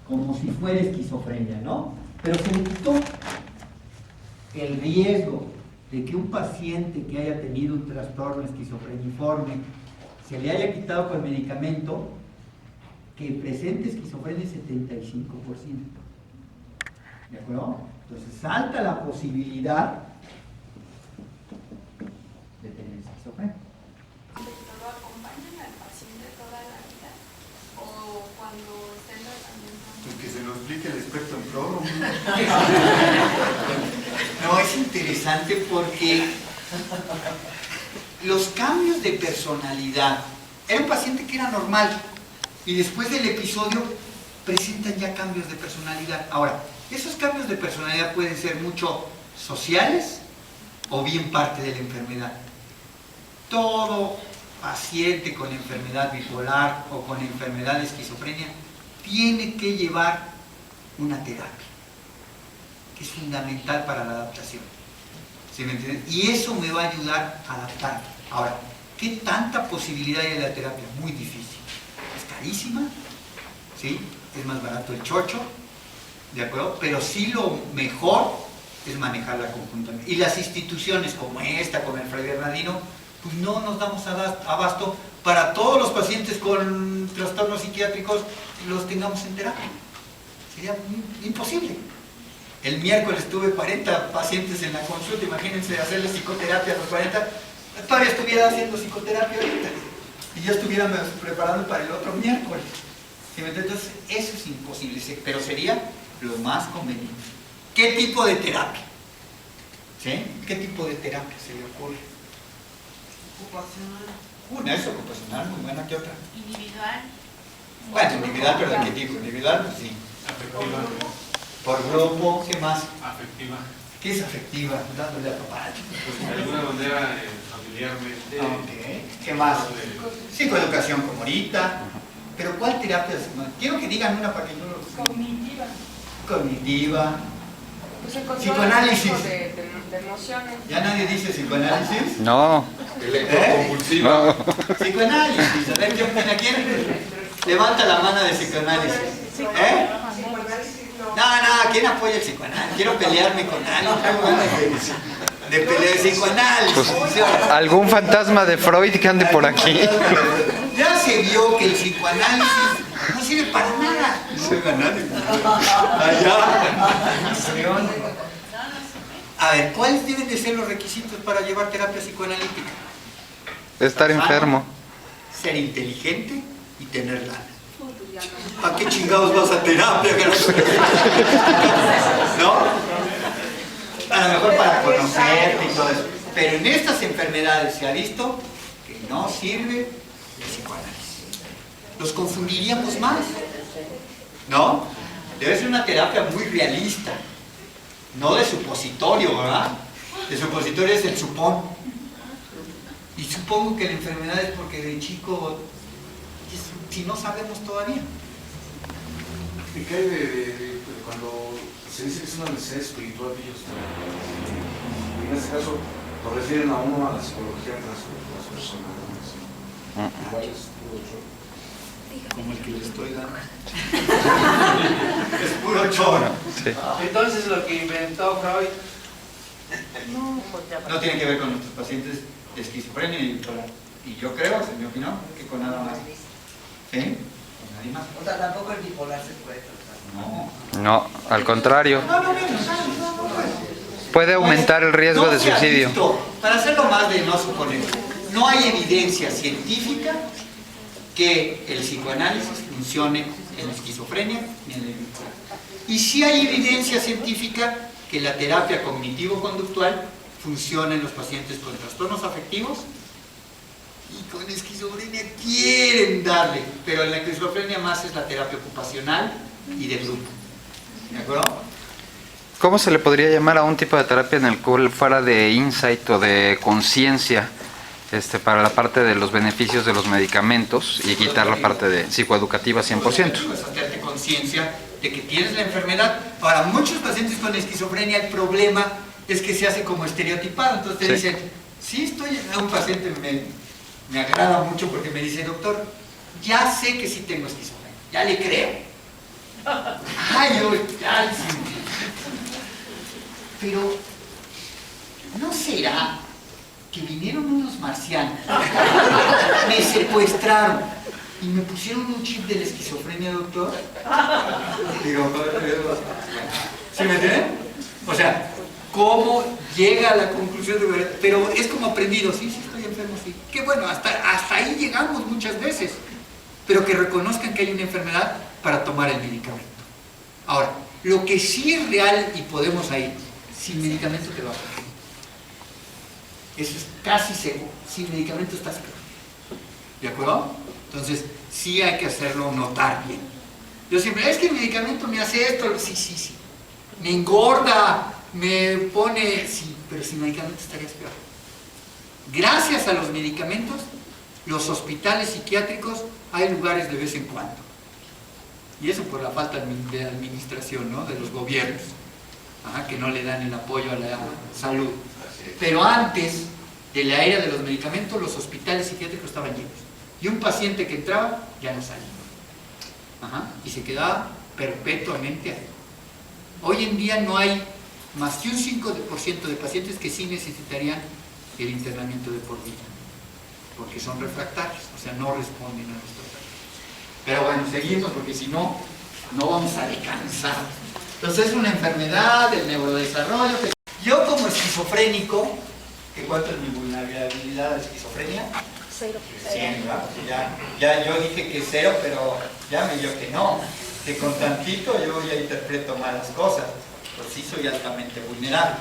Como si fuera esquizofrenia, ¿no? Pero se le quitó. El riesgo de que un paciente que haya tenido un trastorno esquizofreniforme se le haya quitado con medicamento, que presente esquizofrenia es 75%. ¿De acuerdo? Entonces salta la posibilidad de tener esquizofrenia. ¿Lo acompañan al paciente toda la vida? ¿O cuando está en tratamiento? Pues que se lo explique el experto en pródromo. No, es interesante porque los cambios de personalidad. Era un paciente que era normal y después del episodio presentan ya cambios de personalidad. Ahora, esos cambios de personalidad pueden ser mucho sociales o bien parte de la enfermedad. Todo paciente con enfermedad bipolar o con enfermedad de esquizofrenia tiene que llevar una terapia, que es fundamental para la adaptación. ¿Sí me entienden? Y eso me va a ayudar a adaptarme. Ahora, ¿qué tanta posibilidad hay de la terapia? Muy difícil. Es carísima, ¿sí? Es más barato el chocho, ¿de acuerdo? Pero sí lo mejor es manejarla conjuntamente. Y las instituciones como esta, como el Fray Bernardino, pues no nos damos abasto para todos los pacientes con trastornos psiquiátricos los tengamos en terapia. Sería imposible. El miércoles tuve 40 pacientes en la consulta, imagínense hacerle psicoterapia a los 40, todavía estuviera haciendo psicoterapia ahorita y ya estuviera preparando para el otro miércoles. Entonces, eso es imposible, pero sería lo más conveniente. ¿Qué tipo de terapia? ¿Sí? ¿Qué tipo de terapia se le ocurre? Ocupacional. Una es ocupacional, muy buena, ¿qué otra? Individual. Bueno, individual, pero ¿de qué tipo? Individual, pues sí. Afectiva. Por grupo, ¿qué más? Afectiva. ¿Qué es afectiva? Dándole a papá. De alguna manera familiarmente. Ok, ¿qué más? Psicoeducación como ahorita. Pero ¿cuál terapia? Quiero que digan una para que yo lo... Cognitiva. Cognitiva. Pues el control Psicoanálisis. de emociones. ¿Ya nadie dice psicoanálisis? No. Electroconvulsiva. Psicoanálisis. A ver, ¿qué opina? ¿Quién? Levanta la mano de psicoanálisis. ¿Eh? No, ¿quién apoya el psicoanálisis? Quiero pelearme con alguien. De pelear el psicoanálisis. Pues, ¿algún fantasma de Freud que ande por aquí? Ya se vio que el psicoanálisis no sirve para nada. No sirve para nada. Allá. A ver, ¿cuáles deben de ser los requisitos para llevar terapia psicoanalítica? Estar enfermo. Ser inteligente y tener lana. ¿Para qué chingados vas a terapia, carajo? ¿No? A lo mejor para conocerte y todo eso. Pero en estas enfermedades se ha visto que no sirve el psicoanálisis. Los confundiríamos más, ¿no? Debe ser una terapia muy realista, no de supositorio, ¿verdad? El supositorio es el supón. Y supongo que la enfermedad es porque de chico, si no sabemos todavía. ¿Y qué hay de cuando se dice que es una necesidad espiritual de ellos? Y en este caso, lo refieren a uno a la psicología de las personas. Igual es puro show. Como el que le estoy dando. Es puro choro. Sí. Entonces lo que inventó Freud No tiene que ver con nuestros pacientes de esquizofrenia y bipolar. Y yo creo, en mi opinión, que con nada más. ¿Sí? Con nadie más. O sea, tampoco el bipolar se puede tratar. No. No, al contrario. No. Puede aumentar el riesgo No de se ha suicidio. visto, para hacerlo más de no suponer, no hay evidencia científica que el psicoanálisis funcione en la esquizofrenia ni en el bipolar. Y sí hay evidencia científica que la terapia cognitivo-conductual funciona en los pacientes con trastornos afectivos y con esquizofrenia quieren darle, pero en la esquizofrenia más es la terapia ocupacional y de grupo. ¿De acuerdo? ¿Cómo se le podría llamar a un tipo de terapia en el cual fuera de insight o de conciencia para la parte de los beneficios de los medicamentos y quitar la parte de psicoeducativa 100%? Pues hacerte conciencia de que tienes la enfermedad. Para muchos pacientes con esquizofrenia el problema es que se hace como estereotipado. Entonces te dicen, sí estoy, a un paciente me agrada mucho porque me dice, doctor, ya sé que sí tengo esquizofrenia, ya le creo. Ay, yo, ya sí. Pero, ¿no será que vinieron unos marcianos, me secuestraron y me pusieron un chip de la esquizofrenia, doctor? Digo, ¿sí me entienden? O sea, ¿cómo llega a la conclusión de verdad? Pero es como aprendido, sí, estoy enfermo, sí. Que bueno, hasta ahí llegamos muchas veces. Pero que reconozcan que hay una enfermedad para tomar el medicamento. Ahora, lo que sí es real y podemos ir, sin medicamento te va a pasar. Eso es casi seguro. Sin medicamento estás peor. ¿De acuerdo? Entonces, sí hay que hacerlo notar bien. Yo siempre, es que el medicamento me hace esto. Sí. Me engorda, me pone... Sí, pero sin medicamento estarías peor. Gracias a los medicamentos, los hospitales psiquiátricos hay lugares de vez en cuando. Y eso por la falta de administración, ¿no? De los gobiernos. Que no le dan el apoyo a la salud. Pero antes de la era de los medicamentos, los hospitales psiquiátricos estaban llenos. Y un paciente que entraba, ya no salía. Y se quedaba perpetuamente ahí. Hoy en día no hay más que un 5% de pacientes que sí necesitarían el internamiento de por vida. Porque son refractarios, o sea, no responden a los tratamientos. Pero bueno, seguimos porque si no, no vamos a descansar. Entonces es una enfermedad del neurodesarrollo. Yo como esquizofrénico, ¿que cuánto es mi vulnerabilidad a la esquizofrenia? 0. 100, ¿verdad? Ya yo dije que 0, pero ya me dijo que no. Que con tantito yo ya interpreto malas cosas. Pues sí soy altamente vulnerable.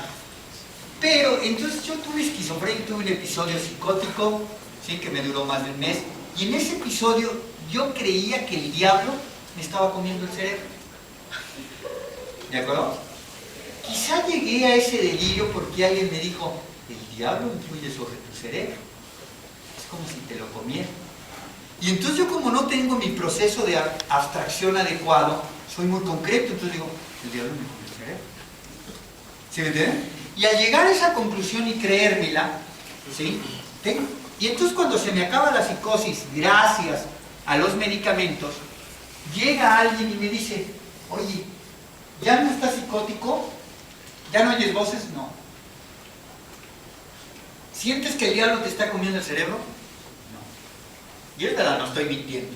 Pero entonces yo tuve esquizofrenia, tuve un episodio psicótico, ¿sí? Que me duró más de un mes. Y en ese episodio yo creía que el diablo me estaba comiendo el cerebro. ¿De acuerdo? Quizá llegué a ese delirio porque alguien me dijo, el diablo influye sobre tu cerebro. Es como si te lo comiera. Y entonces yo como no tengo mi proceso de abstracción adecuado, soy muy concreto, entonces digo, el diablo me come el cerebro. ¿Sí me entienden? Y al llegar a esa conclusión y creérmela, ¿sí? Y entonces cuando se me acaba la psicosis, gracias a los medicamentos, llega alguien y me dice, oye, ¿ya no estás psicótico? ¿Ya no oyes voces? No. ¿Sientes que el diablo te está comiendo el cerebro? No. Y es verdad, no estoy mintiendo.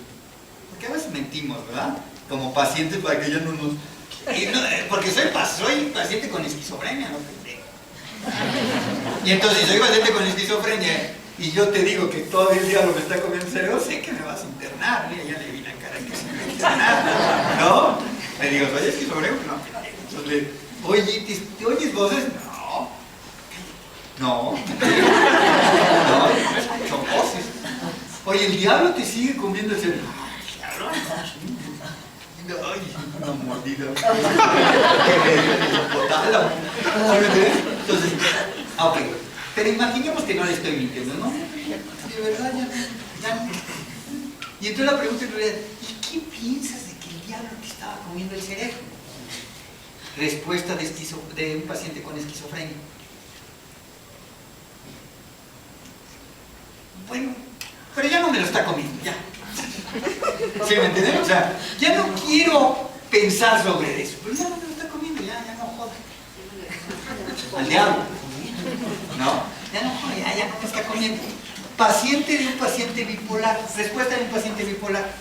Porque a veces mentimos, ¿verdad? Como pacientes para que ya no nos... porque soy paciente con esquizofrenia, no pendejo. Y entonces, si soy paciente con esquizofrenia y yo te digo que todo el diablo me está comiendo el cerebro, sé que me vas a internar. Mira, ya le vi la cara que se me va a internar, ¿no? Le digo, ¿soy esquizofrénico? No. Entonces, oye, ¿te oyes voces? No. No, son voces. Oye, ¿el diablo te sigue comiendo el cerebro? Ay, una mordida. Entonces, ok. Pero imaginemos que no le estoy mintiendo, ¿no? De verdad, ya. Y entonces la pregunta en realidad, ¿y qué piensas de que el diablo te estaba comiendo el cerebro? Respuesta de un paciente con esquizofrenia. Bueno, pero ya no me lo está comiendo, ya. ¿Sí me entienden? O sea, ya no quiero pensar sobre eso, pero ya no me lo está comiendo, ya no joda. Al diablo, ¿no? Ya no joda, ya no me está comiendo. Paciente de un paciente bipolar, respuesta de un paciente bipolar.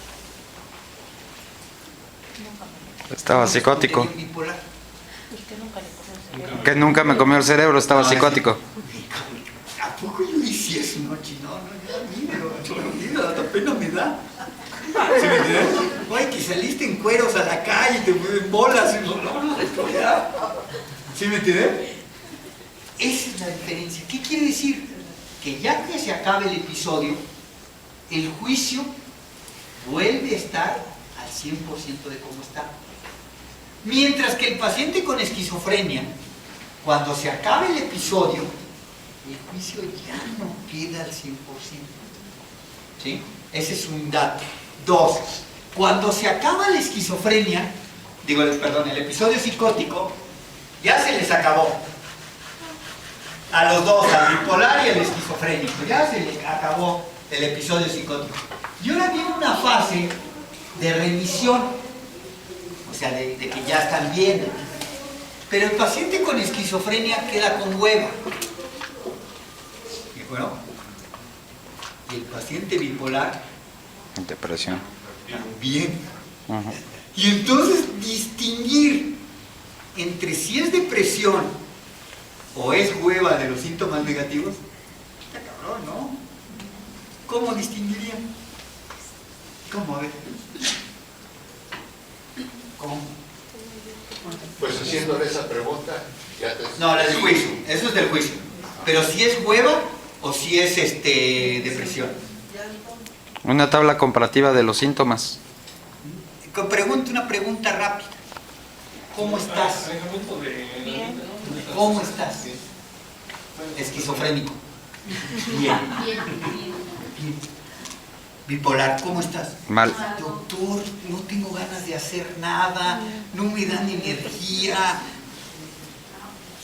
Estaba psicótico. Bipolar. Que nunca me comió el cerebro, estaba psicótico. ¿A poco yo hice eso, no, chino? No, hasta pena me da. ¿Sí me entiendes? Oye, que saliste en cueros a la calle, te mueven bolas, no, ya. ¿Sí me entiendes? Esa es la diferencia. ¿Qué quiere decir? Que ya que se acabe el episodio, el juicio vuelve a estar al 100% de cómo está. Mientras que el paciente con esquizofrenia, cuando se acabe el episodio, el juicio ya no queda al 100%. ¿Sí? Ese es un dato. 2. Cuando se acaba la esquizofrenia, el episodio psicótico, ya se les acabó. A los dos, al bipolar y al esquizofrénico, ya se les acabó el episodio psicótico. Y ahora viene una fase de remisión, o sea, de que ya están bien. Pero el paciente con esquizofrenia queda con hueva. ¿Y bueno? Y el paciente bipolar, Depresión. bien. Y entonces distinguir entre si es depresión o es hueva de los síntomas negativos, está cabrón, ¿no? ¿Cómo distinguirían? ¿Cómo? A ver. ¿Cómo? Pues haciéndole esa pregunta, ya te... No, la del juicio, eso es del juicio. Pero si es hueva o si es depresión. Una tabla comparativa de los síntomas. Una pregunta rápida. ¿Cómo estás? ¿Cómo estás? Esquizofrénico. Bien. Bipolar, ¿cómo estás? Mal. Doctor, no tengo ganas de hacer nada, no me dan energía.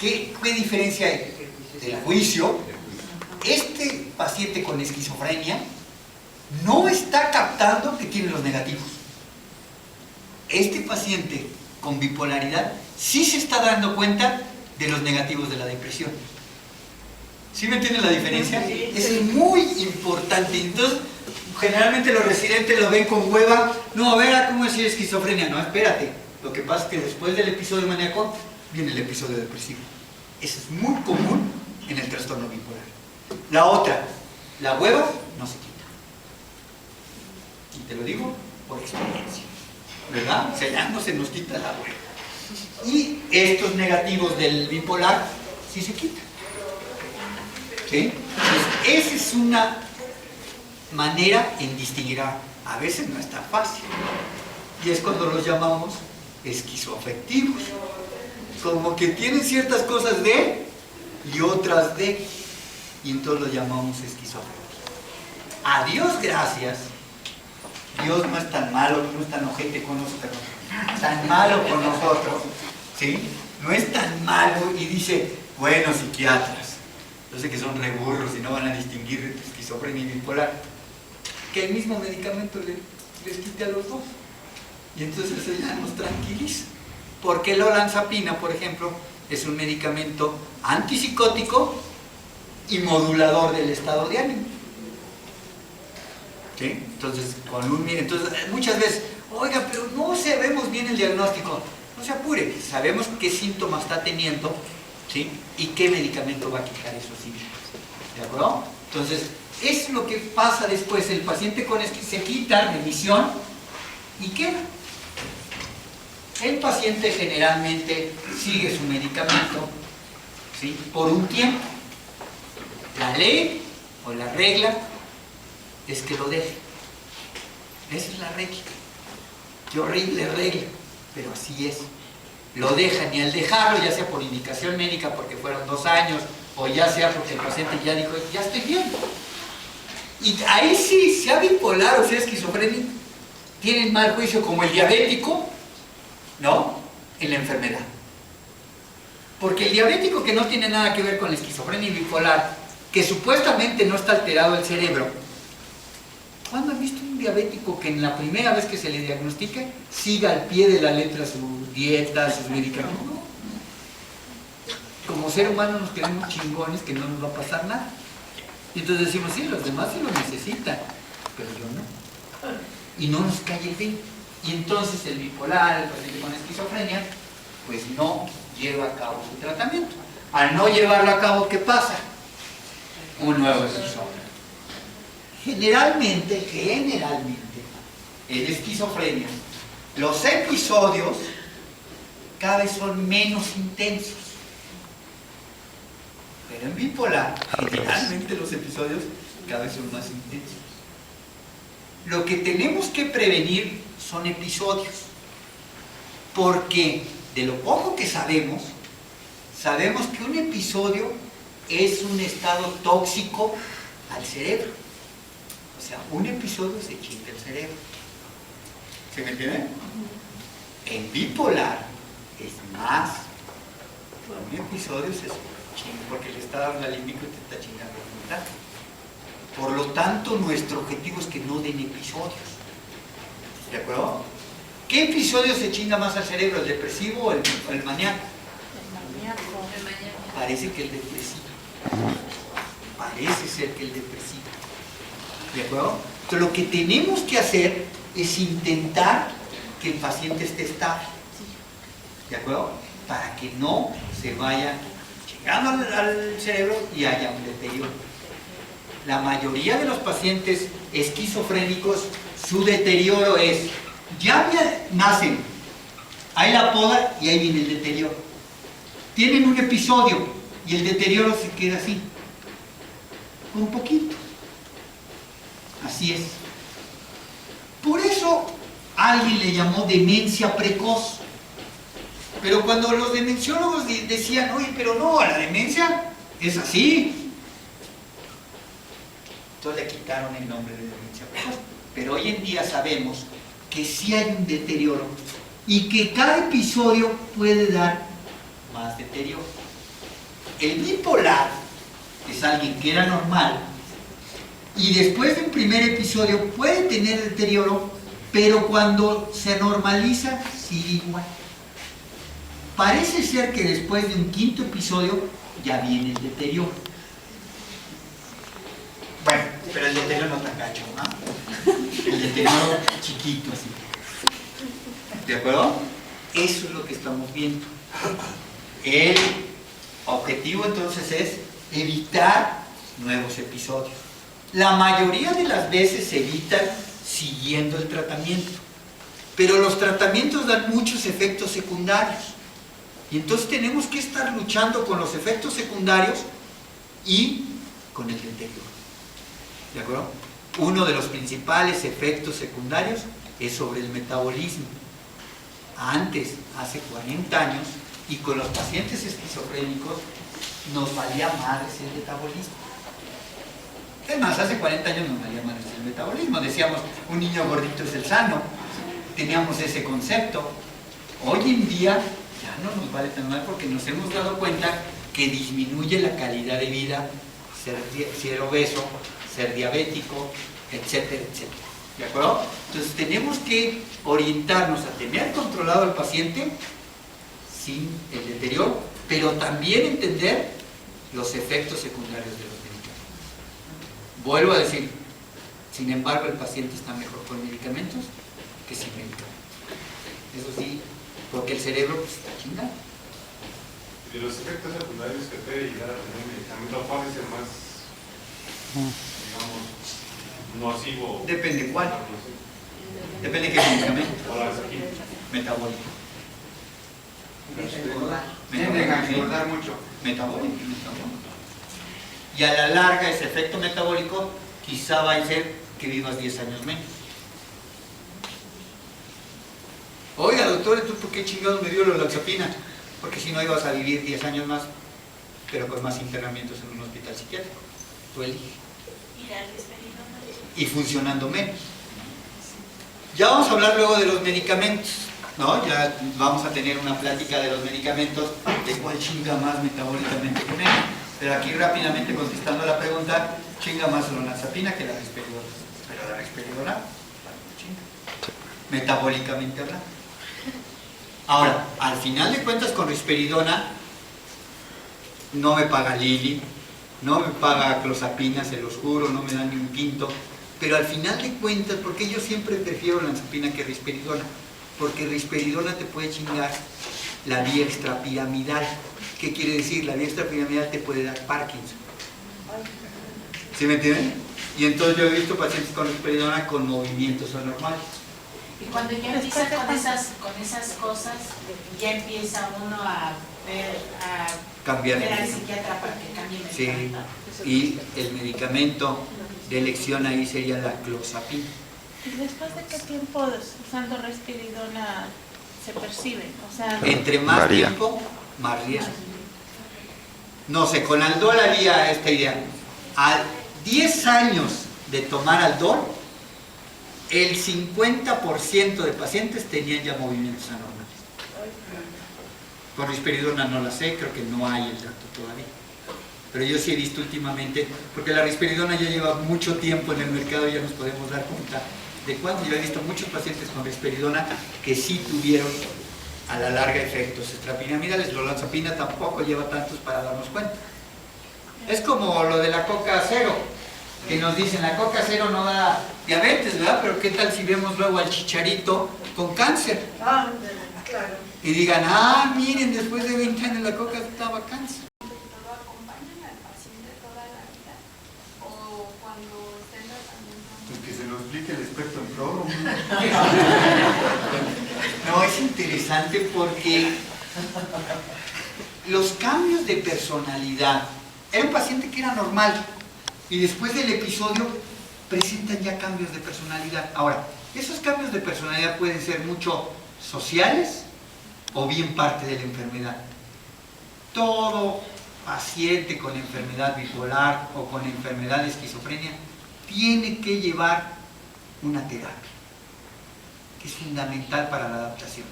¿Qué diferencia hay? Del juicio, este paciente con esquizofrenia no está captando que tiene los negativos. Este paciente con bipolaridad sí se está dando cuenta de los negativos de la depresión. ¿Sí me entienden la diferencia? Eso es muy importante. Entonces, generalmente los residentes lo ven con hueva. No, a ver, ¿cómo decir esquizofrenia? No, espérate. Lo que pasa es que después del episodio maníaco viene el episodio depresivo. Eso es muy común en el trastorno bipolar. La otra, la hueva no se quita. Y te lo digo por experiencia, ¿verdad? O sea, ya no se nos quita la hueva. Y estos negativos del bipolar sí se quitan. ¿Sí? Entonces, esa es una manera en distinguir. A veces no es tan fácil. Y es cuando los llamamos esquizoafectivos. Como que tienen ciertas cosas de y otras de. Y entonces los llamamos esquizoafectivos. A Dios gracias. Dios no es tan malo, no es tan ojete con nosotros. Tan malo con nosotros. ¿Sí? No es tan malo y dice, bueno, psiquiatras. Yo sé que son reburros y no van a distinguir entre esquizofrenia y bipolar. Que el mismo medicamento les quite a los dos. Y entonces eso ya nos tranquiliza. Porque el olanzapina, por ejemplo, es un medicamento antipsicótico y modulador del estado de ánimo. ¿Sí? Entonces, muchas veces, oiga, pero no sabemos bien el diagnóstico. No se apure, sabemos qué síntomas está teniendo, ¿sí? ¿Y qué medicamento va a quitar esos síntomas? ¿De acuerdo? Entonces, es lo que pasa después. El paciente con se quita remisión y queda. El paciente generalmente sigue su medicamento, ¿sí? Por un tiempo. La ley o la regla es que lo deje. Esa es la regla. Qué horrible regla, pero así es. Lo dejan, y al dejarlo, ya sea por indicación médica porque fueron 2 años, o ya sea porque el paciente ya dijo, ya estoy bien. Y ahí sí, sea bipolar o sea esquizofrénico, tienen mal juicio como el diabético, ¿no? En la enfermedad. Porque el diabético, que no tiene nada que ver con la esquizofrenia y bipolar, que supuestamente no está alterado el cerebro, ¿cuándo han visto un diabético que en la primera vez que se le diagnostique siga al pie de la letra su dieta, sus medicamentos? No. Como ser humano nos creemos chingones que no nos va a pasar nada. Y entonces decimos, sí, los demás sí lo necesitan, pero yo no. Y no nos cae el 20. Y entonces el bipolar, el paciente con esquizofrenia, pues no lleva a cabo su tratamiento. Al no llevarlo a cabo, ¿qué pasa? Un nuevo episodio. Generalmente, en esquizofrenia, los episodios cada vez son menos intensos. Pero en bipolar, generalmente los episodios cada vez son más intensos. Lo que tenemos que prevenir son episodios. Porque de lo poco que sabemos que un episodio es un estado tóxico al cerebro. O sea, un episodio se chinga el cerebro. ¿Se me entiende? En bipolar es más. Un episodio se chinga porque le está dando al límbico y te está chingando la mitad. Por lo tanto, nuestro objetivo es que no den episodios. ¿De acuerdo? ¿Qué episodio se chinga más al cerebro? ¿El depresivo o el maníaco? El mañana. Parece que el depresivo. Parece ser que el depresivo. ¿De acuerdo? Entonces lo que tenemos que hacer es intentar que el paciente esté estable. ¿De acuerdo? Para que no se vaya llegando al cerebro y haya un deterioro. La mayoría de los pacientes esquizofrénicos, su deterioro es, ya nacen, hay la poda y ahí viene el deterioro. Tienen un episodio y el deterioro se queda así, un poquito. Así es. Por eso alguien le llamó demencia precoz. Pero cuando los demenciólogos decían, oye, pero no, la demencia es así, entonces le quitaron el nombre de demencia precoz. Pero hoy en día sabemos que sí hay un deterioro y que cada episodio puede dar más deterioro. El bipolar es alguien que era normal y después de un primer episodio puede tener deterioro, pero cuando se normaliza sigue igual. Parece ser que después de un quinto episodio ya viene el deterioro. Bueno, pero el deterioro no tan gacho, ¿no? El deterioro chiquito así. ¿De acuerdo? Eso es lo que estamos viendo. El objetivo entonces es evitar nuevos episodios. La mayoría de las veces se evitan siguiendo el tratamiento, pero los tratamientos dan muchos efectos secundarios y entonces tenemos que estar luchando con los efectos secundarios y con el deterioro. ¿De acuerdo? Uno de los principales efectos secundarios es sobre el metabolismo. Antes, hace 40 años, y con los pacientes esquizofrénicos nos valía madres el metabolismo. Es más, hace 40 años nos valía madres el metabolismo. Decíamos, un niño gordito es el sano. Teníamos ese concepto. Hoy en día ya no nos vale tan mal porque nos hemos dado cuenta que disminuye la calidad de vida ser obeso, ser diabético, etcétera, etcétera. ¿De acuerdo? Entonces tenemos que orientarnos a tener controlado al paciente sin el deterioro, pero también entender los efectos secundarios de los medicamentos. Vuelvo a decir, sin embargo el paciente está mejor con medicamentos que sin medicamentos. Eso sí, porque el cerebro pues, está chingado. de los efectos secundarios que puede llegar a tener el medicamento, ¿cuál es el más, digamos, nocivo? Depende cuál. Depende qué medicamento. Metabólico. Tienden a engordar mucho. Metabólico. Y a la larga ese efecto metabólico quizá va a ser que vivas 10 años menos. Oiga, doctor, ¿tú por qué chingados me dio la olanzapina? Porque si no ibas a vivir 10 años más, pero con más internamientos en un hospital psiquiátrico. Tú eliges. Y funcionando menos. Ya vamos a hablar luego de los medicamentos, ¿no? Ya vamos a tener una plática de los medicamentos, de cuál chinga más metabólicamente con él. Pero aquí rápidamente contestando la pregunta, chinga más la olanzapina que la risperidona. Pero la risperidona, chinga. Metabólicamente hablando. Ahora, al final de cuentas con risperidona, no me paga Lili, no me paga clozapina, se los juro, no me dan ni un quinto. Pero al final de cuentas, porque yo siempre prefiero olanzapina que risperidona, porque risperidona te puede chingar la vía extrapiramidal. ¿Qué quiere decir? La vía extrapiramidal te puede dar Parkinson. ¿Sí me entienden? Y entonces yo he visto pacientes con risperidona con movimientos anormales. Y cuando ya empieza con esas cosas, ya empieza uno a ver al psiquiatra para que cambie el medicamento. Sí, y el medicamento de elección ahí sería la clozapina. ¿Y después de qué tiempo usando risperidona se percibe? O sea, entre más tiempo, más riesgo. No sé, con Aldol había esta idea. A 10 años de tomar Aldol, el 50% de pacientes tenían ya movimientos anormales. Con risperidona no la sé, creo que no hay el dato todavía. Pero yo sí he visto últimamente, porque la risperidona ya lleva mucho tiempo en el mercado y ya nos podemos dar cuenta de cuánto. Yo he visto muchos pacientes con risperidona que sí tuvieron a la larga efectos extrapiramidales. La olanzapina tampoco lleva tantos para darnos cuenta. Es como lo de la coca cero, que nos dicen la coca cero no da diabetes, ¿verdad? Pero ¿qué tal si vemos luego al chicharito con cáncer? Ah, claro. Y digan, miren, después de 20 años la coca estaba cáncer. ¿Lo acompañan al paciente toda la vida? ¿O cuando estén tratando? Pues que se lo explique el experto en prórroga. No, es interesante porque los cambios de personalidad, era un paciente que era normal y después del episodio presentan ya cambios de personalidad. Ahora, esos cambios de personalidad pueden ser mucho sociales o bien parte de la enfermedad. Todo paciente con enfermedad bipolar o con enfermedad de esquizofrenia tiene que llevar una terapia, que es fundamental para la adaptación.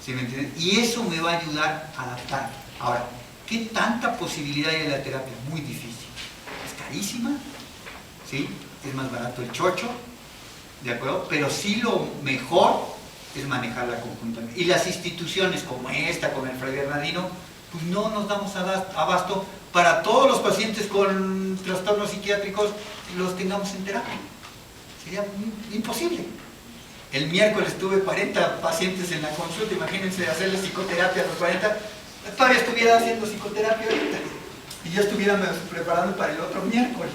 ¿Sí me entienden? Y eso me va a ayudar a adaptarme. Ahora, ¿qué tanta posibilidad hay de la terapia? Muy difícil. Es carísima, ¿sí? Es más barato el chocho, ¿de acuerdo? Pero sí lo mejor es manejarla conjuntamente. Y las instituciones como esta, como el Fray Bernardino, pues no nos damos abasto para todos los pacientes con trastornos psiquiátricos los tengamos en terapia. Sería imposible. El miércoles tuve 40 pacientes en la consulta, imagínense hacerle psicoterapia a los 40, todavía estuviera haciendo psicoterapia ahorita y ya estuviera preparando para el otro miércoles.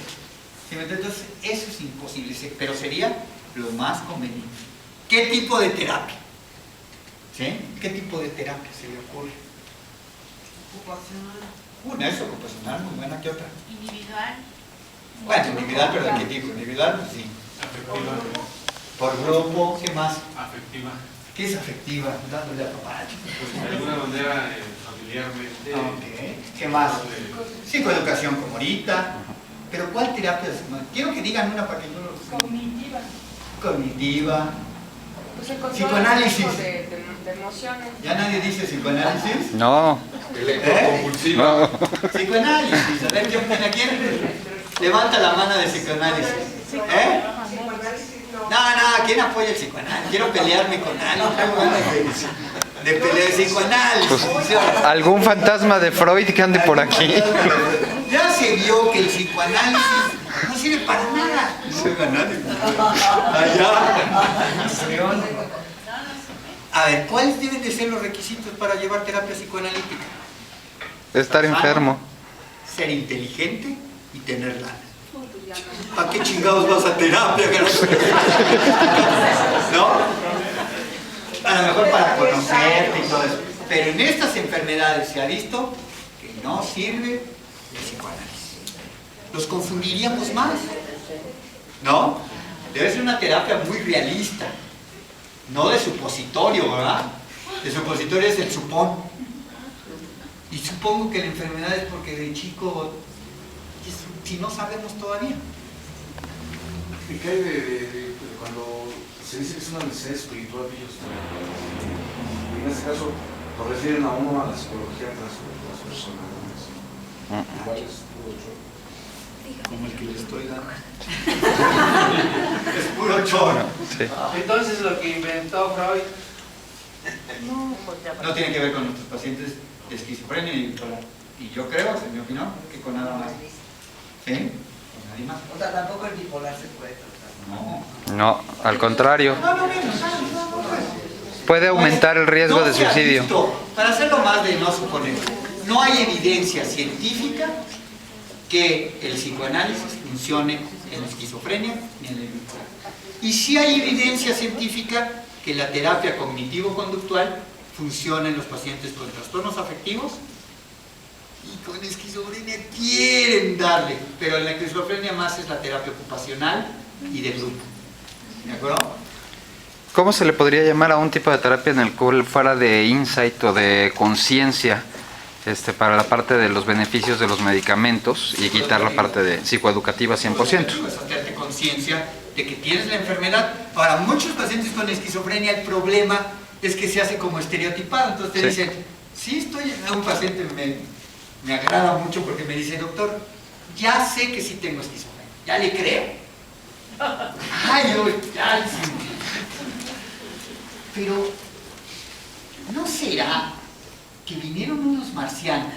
¿Sí? Entonces eso es imposible, pero sería lo más conveniente. ¿Qué tipo de terapia? ¿Sí? ¿Qué tipo de terapia se le ocurre? Ocupacional. Una es ocupacional, muy buena, ¿qué otra? Individual. Bueno, individual, pero ¿de qué tipo? Individual, pues sí. Afectiva. Por grupo, ¿qué más? Afectiva. ¿Qué es afectiva? Dándole a papacho. De alguna manera, familiarmente. Ok. ¿Qué más? Psicoeducación como ahorita. Pero ¿cuál terapia? Quiero que digan una para que yo lo... cognitiva. Cognitiva. Pues el control Psicoanálisis. de emociones. ¿Ya nadie dice psicoanálisis? No. Electroconvulsiva. Psicoanálisis. A ver, ¿qué opina? ¿Quién levanta la mano de psicoanálisis? ¿Eh? No, ¿quién apoya el psicoanálisis? Quiero pelearme con alguien. Tengo ganas de pelear psicoanálisis. Pues, ¿algún fantasma de Freud que ande por aquí? Ya se vio que el psicoanálisis no sirve para nada. A ver, ¿cuáles deben de ser los requisitos para llevar terapia psicoanalítica? Estar enfermo. Ser inteligente y tener lana. ¿Para qué chingados vas a terapia? ¿No? A lo mejor para conocerte y todo eso. Pero en estas enfermedades se ha visto que no sirve el psicoanálisis. Los confundiríamos más, ¿no? Debe ser una terapia muy realista, no de supositorio, ¿verdad? El supositorio es el supón. Y supongo que la enfermedad es porque de chico, si no sabemos todavía. ¿Y qué hay de cuando se dice que es una necesidad espiritual de ellos? En este caso, lo refieren a uno a la psicología de las personas. Igual es puro chorro. Como el que le estoy dando. Es puro chorro. Sí. Entonces lo que inventó Freud No tiene que ver con nuestros pacientes de esquizofrenia y bipolar. Y yo creo, en mi opinión, que con nada más. ¿Sí? Con nadie más. O sea, tampoco el bipolar se puede tratar. No, al contrario. No. Puede aumentar el riesgo de No se ha suicidio. visto, para hacerlo más de no suponer, no hay evidencia científica que el psicoanálisis funcione en la esquizofrenia ni en el bipolar. Y sí hay evidencia científica que la terapia cognitivo-conductual funciona en los pacientes con trastornos afectivos y con esquizofrenia quieren darle, pero en la esquizofrenia más es la terapia ocupacional y de grupo. ¿De acuerdo? ¿Cómo se le podría llamar a un tipo de terapia en el cual fuera de insight o de conciencia para la parte de los beneficios de los medicamentos y quitar la parte de psicoeducativa 100%? Pues hacerte conciencia de que tienes la enfermedad. Para muchos pacientes con esquizofrenia el problema es que se hace como estereotipado. Entonces te dicen, sí estoy, un paciente me agrada mucho porque me dice, doctor, ya sé que sí tengo esquizofrenia, ya le creo. Ay, ya sí. Pero, ¿no será que vinieron unos marcianos,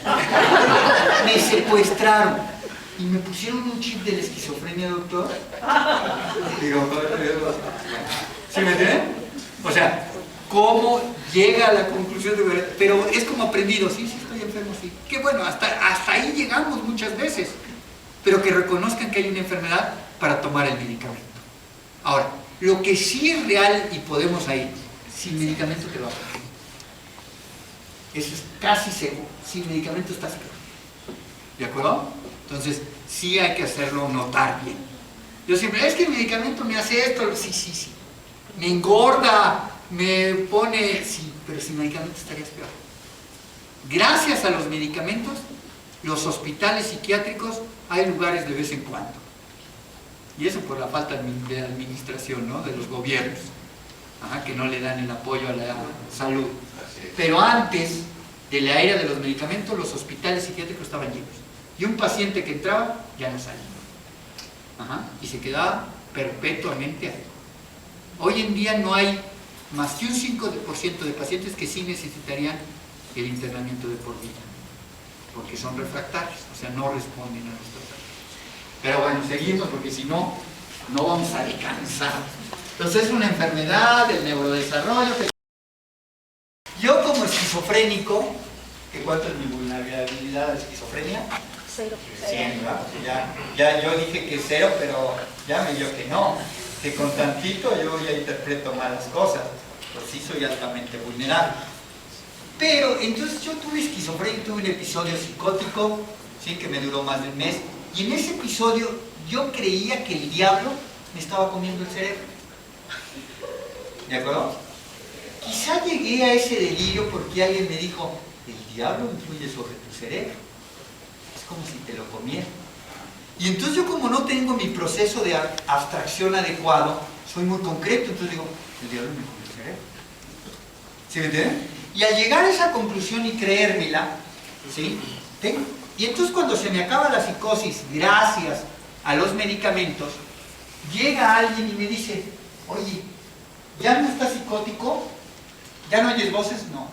me secuestraron y me pusieron un chip de la esquizofrenia, doctor? ¿Sí me entienden? O sea, ¿cómo llega a la conclusión de verdad? Pero es como aprendido, sí, estoy enfermo, sí. Que bueno, hasta ahí llegamos muchas veces. Pero que reconozcan que hay una enfermedad para tomar el medicamento. Ahora, lo que sí es real y podemos ir, sin medicamento te va a pasar. Eso es casi seguro. Sin medicamento estás seguro. ¿De acuerdo? Entonces, sí hay que hacerlo notar bien. Yo siempre, es que el medicamento me hace esto. Sí. Me engorda, me pone... Sí, pero sin medicamento estarías peor. Gracias a los medicamentos, los hospitales psiquiátricos hay lugares de vez en cuando. Y eso por la falta de administración, ¿no? De los gobiernos, que no le dan el apoyo a la salud. Pero antes de la era de los medicamentos, los hospitales psiquiátricos estaban llenos. Y un paciente que entraba ya no salía. Y se quedaba perpetuamente ahí. Hoy en día no hay más que un 5% de pacientes que sí necesitarían el internamiento de por vida, porque son refractarios, o sea, no responden a los tratamientos. Pero bueno, seguimos porque si no, no vamos a alcanzar. Entonces es una enfermedad del neurodesarrollo. Yo como esquizofrénico, ¿que cuánto es mi vulnerabilidad de esquizofrenia? 100, ¿verdad? Ya yo dije que 0, pero ya me dio que no. Que con tantito yo ya interpreto malas cosas, pues sí soy altamente vulnerable. Pero entonces yo tuve esquizofrenia, tuve un episodio psicótico, ¿sí? Que me duró más de un mes. Y en ese episodio yo creía que el diablo me estaba comiendo el cerebro. ¿De acuerdo? Quizá llegué a ese delirio porque alguien me dijo, el diablo influye sobre tu cerebro. Es como si te lo comiera. Y entonces yo como no tengo mi proceso de abstracción adecuado, soy muy concreto, entonces digo, el diablo me come el cerebro. ¿Sí me entienden? Y al llegar a esa conclusión y creérmela, ¿sí? Y entonces cuando se me acaba la psicosis, gracias a los medicamentos, llega alguien y me dice, oye, ¿ya no estás psicótico? ¿Ya no oyes voces? No.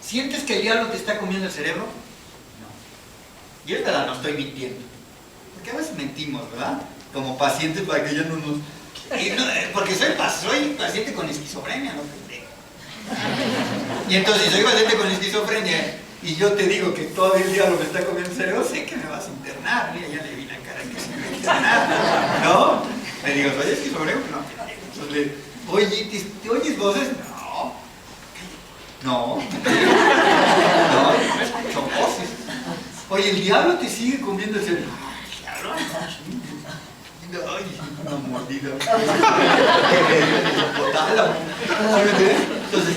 ¿Sientes que el diablo te está comiendo el cerebro? No. Y es verdad, no estoy mintiendo. Porque a veces mentimos, ¿verdad? Como pacientes para que ya no nos... porque soy paciente con esquizofrenia, no te creo. Y entonces, si soy paciente con esquizofrenia y yo te digo que todo el diablo me está comiendo el cerebro, sé que me vas a internar. Mira, ya le vi la cara que se me va a internar. ¿No? Le digo, ¿soy esquizofrénico? No. Entonces, oye, ¿te oyes voces? No. No. No, no escucho voces. Oye, ¿el diablo te sigue comiendo el cerebro? ¿Diablo? Ay, una mordida. Entonces,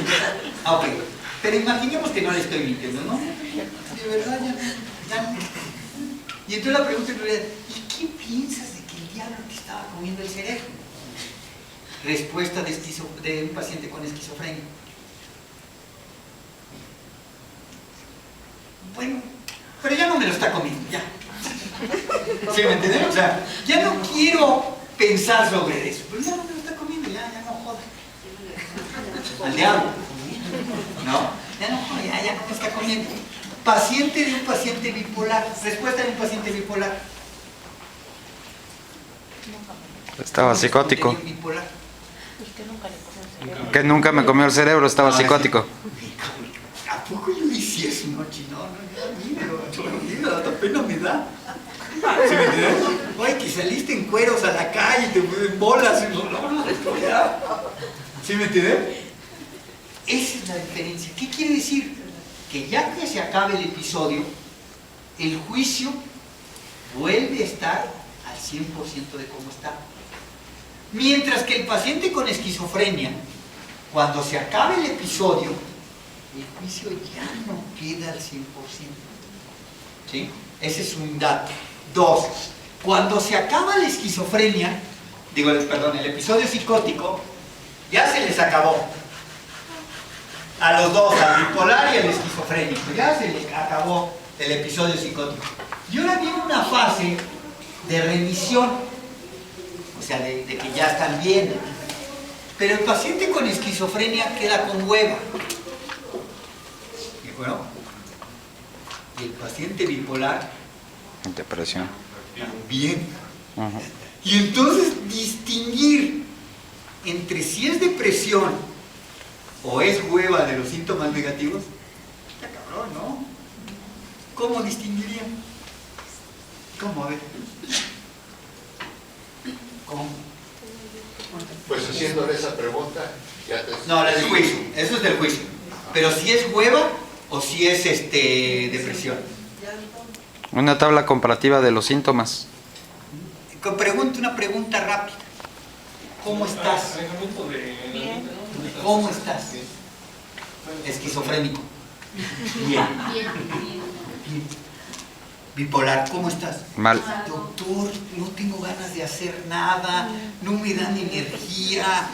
ok. Pero imaginemos que no le estoy mintiendo, ¿no? De verdad, ya no. Y entonces la pregunta es, ¿y qué piensas de que el diablo te estaba comiendo el cerebro? Respuesta de un paciente con esquizofrenia. Bueno, pero ya no me lo está comiendo, ya. ¿Sí me entienden? O sea, ya no quiero pensar sobre eso, pero ya no me lo está comiendo, ya no jodas. Al diablo. No, ya no jodas, ya no me está comiendo. Paciente de un paciente bipolar. Respuesta de un paciente bipolar. Estaba psicótico. Bipolar. Que nunca me comió el cerebro, estaba psicótico. ¿A poco yo hice eso, no, chino? No, hasta pena me da. ¿Sí me entiendes? Oye, que saliste en cueros a la calle, te en bolas. ¿Sí me entiendes? Esa es la diferencia. ¿Qué quiere decir? Que ya que se acabe el episodio, el juicio vuelve a estar al 100% de cómo está. Mientras que el paciente con esquizofrenia, cuando se acabe el episodio, el juicio ya no queda al 100%. ¿Sí? Ese es un dato. 2. Cuando se acaba la esquizofrenia, el episodio psicótico, ya se les acabó. A los dos, al bipolar y al esquizofrénico, ya se les acabó el episodio psicótico. Y ahora viene una fase de remisión, o sea, de que ya están bien. Pero el paciente con esquizofrenia queda con hueva. ¿De acuerdo? Y el paciente bipolar, Depresión. también. Y entonces distinguir entre si es depresión o es hueva de los síntomas negativos, está cabrón, ¿no? ¿Cómo distinguirían? ¿Cómo? A ver. ¿Cómo? Pues haciéndole esa pregunta, ya te... No, la del juicio, eso es del juicio. Pero si es hueva o si es depresión. Una tabla comparativa de los síntomas. Una pregunta rápida. ¿Cómo estás? Bien. ¿Cómo estás? Esquizofrénico. Bien. Bipolar, ¿cómo estás? Mal. Doctor, no tengo ganas de hacer nada, no me dan energía.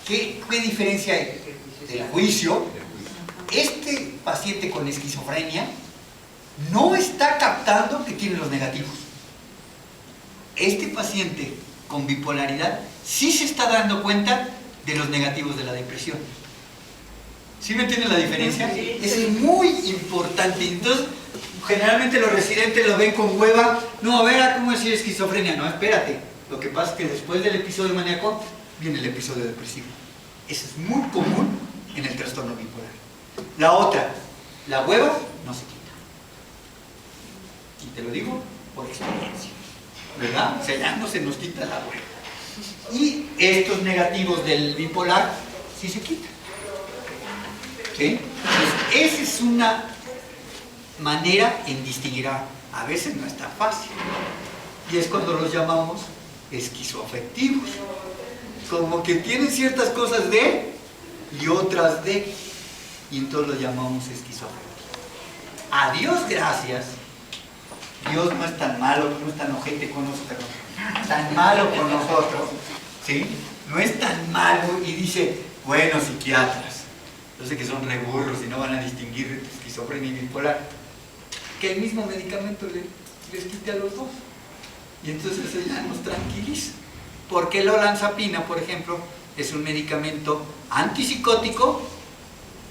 ¿Qué diferencia hay? Del juicio, este paciente con esquizofrenia no está captando que tiene los negativos. Este paciente con bipolaridad sí se está dando cuenta de los negativos de la depresión. ¿Sí me entienden la diferencia? Es muy importante. Entonces, generalmente los residentes lo ven con hueva. No, a ver, ¿cómo decir esquizofrenia? No, espérate. Lo que pasa es que después del episodio maníaco viene el episodio depresivo. Eso es muy común en el trastorno bipolar. La otra, la hueva no se quita. Y te lo digo por experiencia, ¿verdad? O sea, ya no se nos quita la hueva. Y estos negativos del bipolar sí se quitan. ¿Sí? Entonces, esa es una manera en distinguir. A veces no es tan fácil. Y es cuando los llamamos esquizoafectivos. Como que tienen ciertas cosas de y otras de. Y entonces los llamamos esquizoafectivos. A Dios gracias. Dios no es tan malo, no es tan ojete con nosotros. Tan malo con nosotros. ¿Sí? No es tan malo y dice, bueno, psiquiatras. Yo sé que son reburros y no van a distinguir entre esquizofrenia y bipolar. Que el mismo medicamento les quite a los dos. Y entonces eso ya nos tranquiliza. Porque la olanzapina, por ejemplo, es un medicamento antipsicótico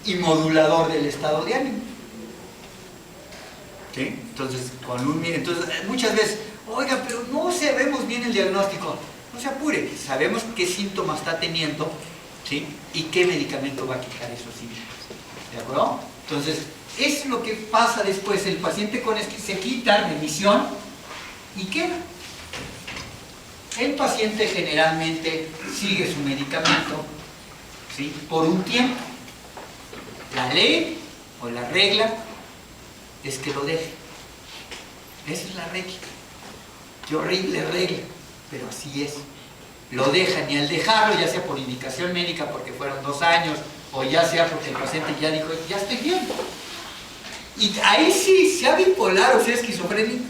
y modulador del estado de ánimo. ¿Sí? Entonces, muchas veces, oiga, pero no sabemos bien el diagnóstico. No se apure, sabemos qué síntomas está teniendo ¿sí? ¿Y qué medicamento va a quitar esos síntomas? ¿De acuerdo? Entonces, es lo que pasa después. El paciente con se quita remisión y queda. El paciente generalmente sigue su medicamento, ¿sí? Por un tiempo. La ley o la regla es que lo deje. Esa es la regla. Qué horrible regla, pero así es. Lo dejan y al dejarlo, ya sea por indicación médica porque fueron 2 años o ya sea porque el paciente ya dijo, ya estoy bien. Y ahí sí, sea bipolar o sea esquizofrénico,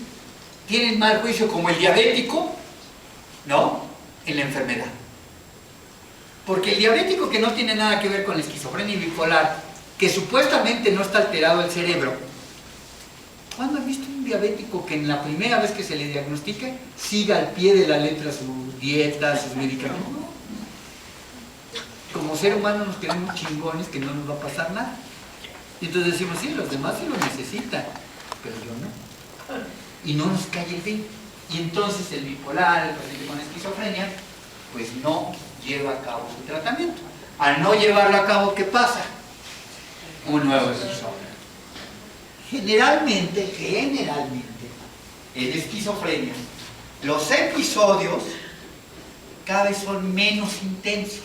tienen mal juicio como el diabético, ¿no? En la enfermedad. Porque el diabético, que no tiene nada que ver con la esquizofrenia y bipolar, que supuestamente no está alterado el cerebro, ¿cuándo has visto un diabético que en la primera vez que se le diagnostique siga al pie de la letra su dieta, sus medicamentos? Como ser humano nos queremos chingones que no nos va a pasar nada. Y entonces decimos, sí, los demás sí lo necesitan, pero yo no. Y no nos cae el 20. Y entonces el bipolar, el paciente con esquizofrenia, pues no lleva a cabo su tratamiento. Al no llevarlo a cabo, ¿qué pasa? Un nuevo episodio. Generalmente, en esquizofrenia, los episodios cada vez son menos intensos.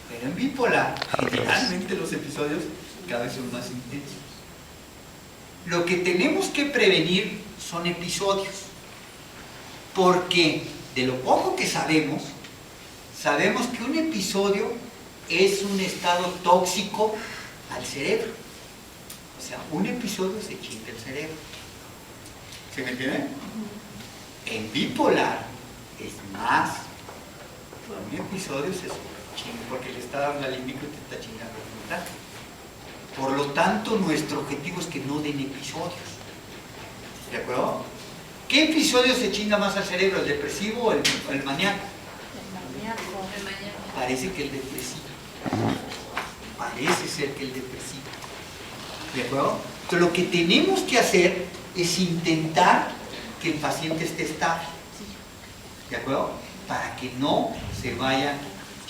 Pero en bipolar, generalmente los episodios cada vez son más intensos. Lo que tenemos que prevenir son episodios. Porque de lo poco que sabemos que un episodio es un estado tóxico al cerebro. O sea, un episodio se chinga el cerebro. ¿Se me entiende? En bipolar es más. Un episodio se chinga porque le está dando la límbico y te está chingando el frontal. Por lo tanto, nuestro objetivo es que no den episodios. ¿De acuerdo? ¿Qué episodio se chinga más al cerebro? ¿El depresivo o el maníaco? El maníaco. Parece que el depresivo. Parece ser que el depresivo. ¿De acuerdo? Entonces lo que tenemos que hacer es intentar que el paciente esté estable. ¿De acuerdo? Para que no se vaya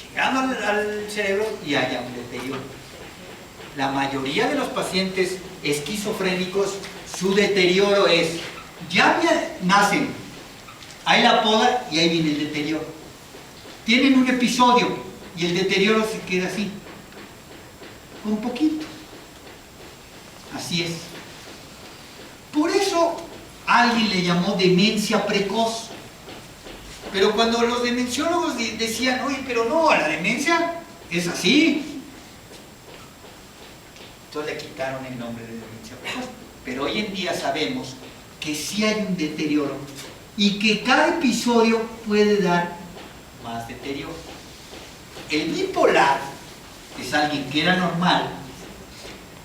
llegando al cerebro y haya un deterioro. La mayoría de los pacientes esquizofrénicos, su deterioro es, ya nacen, hay la poda y ahí viene el deterioro. Tienen un episodio y el deterioro se queda así, un poquito. Así es. Por eso alguien le llamó demencia precoz. Pero cuando los demenciólogos decían, oye, pero no, la demencia es así. Entonces le quitaron el nombre de demencia precoz. Pero hoy en día sabemos que sí hay un deterioro y que cada episodio puede dar más deterioro. El bipolar es alguien que era normal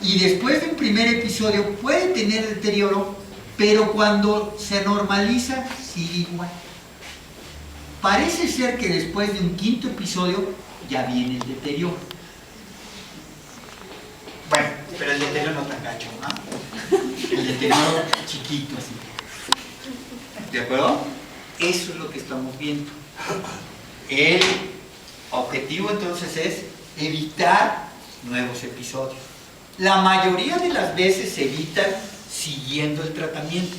y después de un primer episodio puede tener deterioro, pero cuando se normaliza sigue igual. Parece ser que después de un 5.º episodio ya viene el deterioro. Bueno, pero el deterioro no tan gacho, ¿no? El deterioro chiquito así. ¿De acuerdo? Eso es lo que estamos viendo. El objetivo entonces es evitar nuevos episodios. La mayoría de las veces se evitan siguiendo el tratamiento,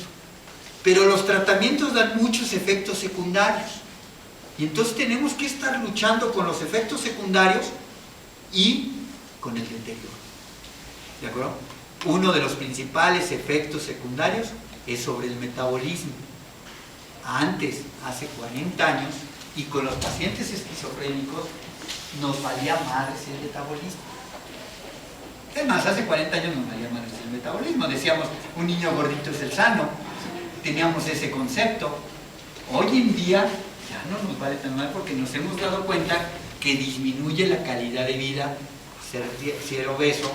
pero los tratamientos dan muchos efectos secundarios y entonces tenemos que estar luchando con los efectos secundarios y con el deterioro. ¿De acuerdo? Uno de los principales efectos secundarios es sobre el metabolismo. Antes, hace 40 años, y con los pacientes esquizofrénicos nos valía madres el metabolismo. Es más, hace 40 años nos valía madres el metabolismo. Decíamos, un niño gordito es el sano. Teníamos ese concepto. Hoy en día ya no nos vale tan mal porque nos hemos dado cuenta que disminuye la calidad de vida ser obeso,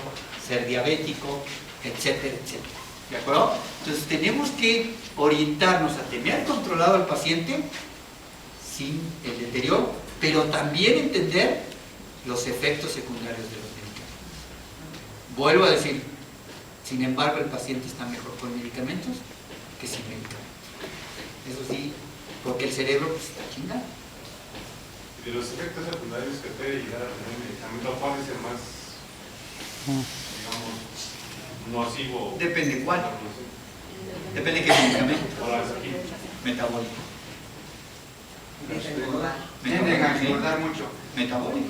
ser diabético, etcétera, etcétera. ¿De acuerdo? Entonces tenemos que orientarnos a tener controlado al paciente sin el deterioro, pero también entender los efectos secundarios de los medicamentos. Vuelvo a decir, sin embargo el paciente está mejor con medicamentos que sin medicamentos. Eso sí, porque el cerebro pues, está chingado. De los efectos secundarios que puede llegar a tener el medicamento, ¿cuál es el más, digamos, nocivo? Depende cuál. Depende de qué medicamento. Metabólico. Tienden a engordar mucho. Metabólico.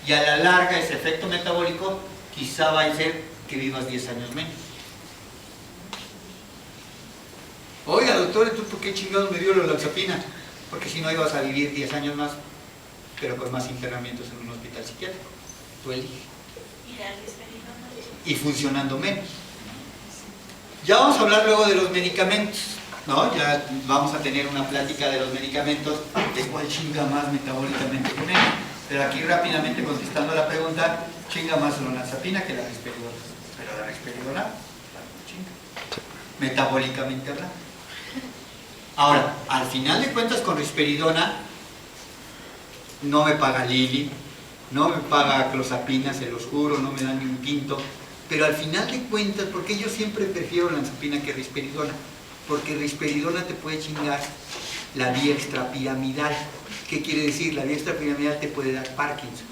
Y a la larga ese efecto metabólico quizá va a ser que vivas 10 años menos. Oiga, doctor, ¿tú por qué chingados me dio la olanzapina? Porque si no ibas a vivir 10 años más, pero con más internamientos en un hospital psiquiátrico. Tú eliges. Y funcionando menos. Ya vamos a hablar luego de los medicamentos, ¿no? Ya vamos a tener una plática de los medicamentos, de cuál chinga más metabólicamente con él. Pero aquí rápidamente contestando la pregunta, chinga más la olanzapina que la risperidona. Pero la risperidona, chinga. Metabólicamente hablando. Ahora, al final de cuentas con risperidona, no me paga Lili, no me paga clozapina, se los juro, no me dan ni un quinto. Pero al final de cuentas, ¿por qué yo siempre prefiero olanzapina que risperidona? Porque risperidona te puede chingar la vía extrapiramidal. ¿Qué quiere decir? La vía extrapiramidal te puede dar Parkinson.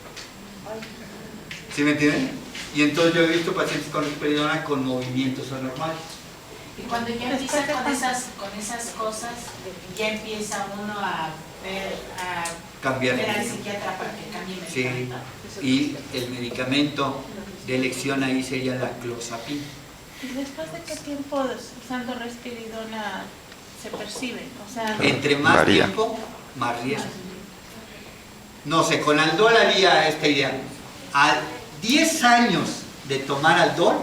¿Sí me entienden? Y entonces yo he visto pacientes con risperidona con movimientos anormales. Y cuando ya empieza con esas cosas, ya empieza uno a cambiar ver al psiquiatra para que cambie el medicamento. Sí, y el medicamento de elección ahí sería la clozapina. ¿Y después de qué tiempo usando risperidona se percibe? O sea, entre más tiempo, más riesgo. No sé, con Aldol había esta idea. A 10 años de tomar Aldol,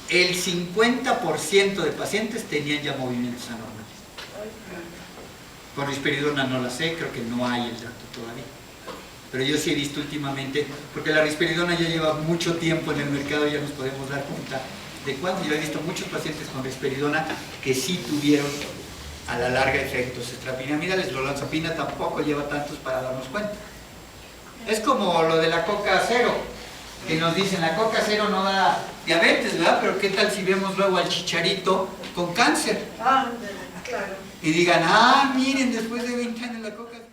el 50% de pacientes tenían ya movimientos anormales. Con risperidona no la sé, creo que no hay el dato todavía. Pero yo sí he visto últimamente, porque la risperidona ya lleva mucho tiempo en el mercado, ya nos podemos dar cuenta de cuándo. Yo he visto muchos pacientes con risperidona que sí tuvieron a la larga efectos extrapiramidales. La olanzapina tampoco lleva tantos para darnos cuenta. Es como lo de la coca cero, que nos dicen la coca cero no da diabetes, ¿verdad? Pero ¿qué tal si vemos luego al chicharito con cáncer? Ah, claro. Y digan, ah, miren, después de 20 años la coca cero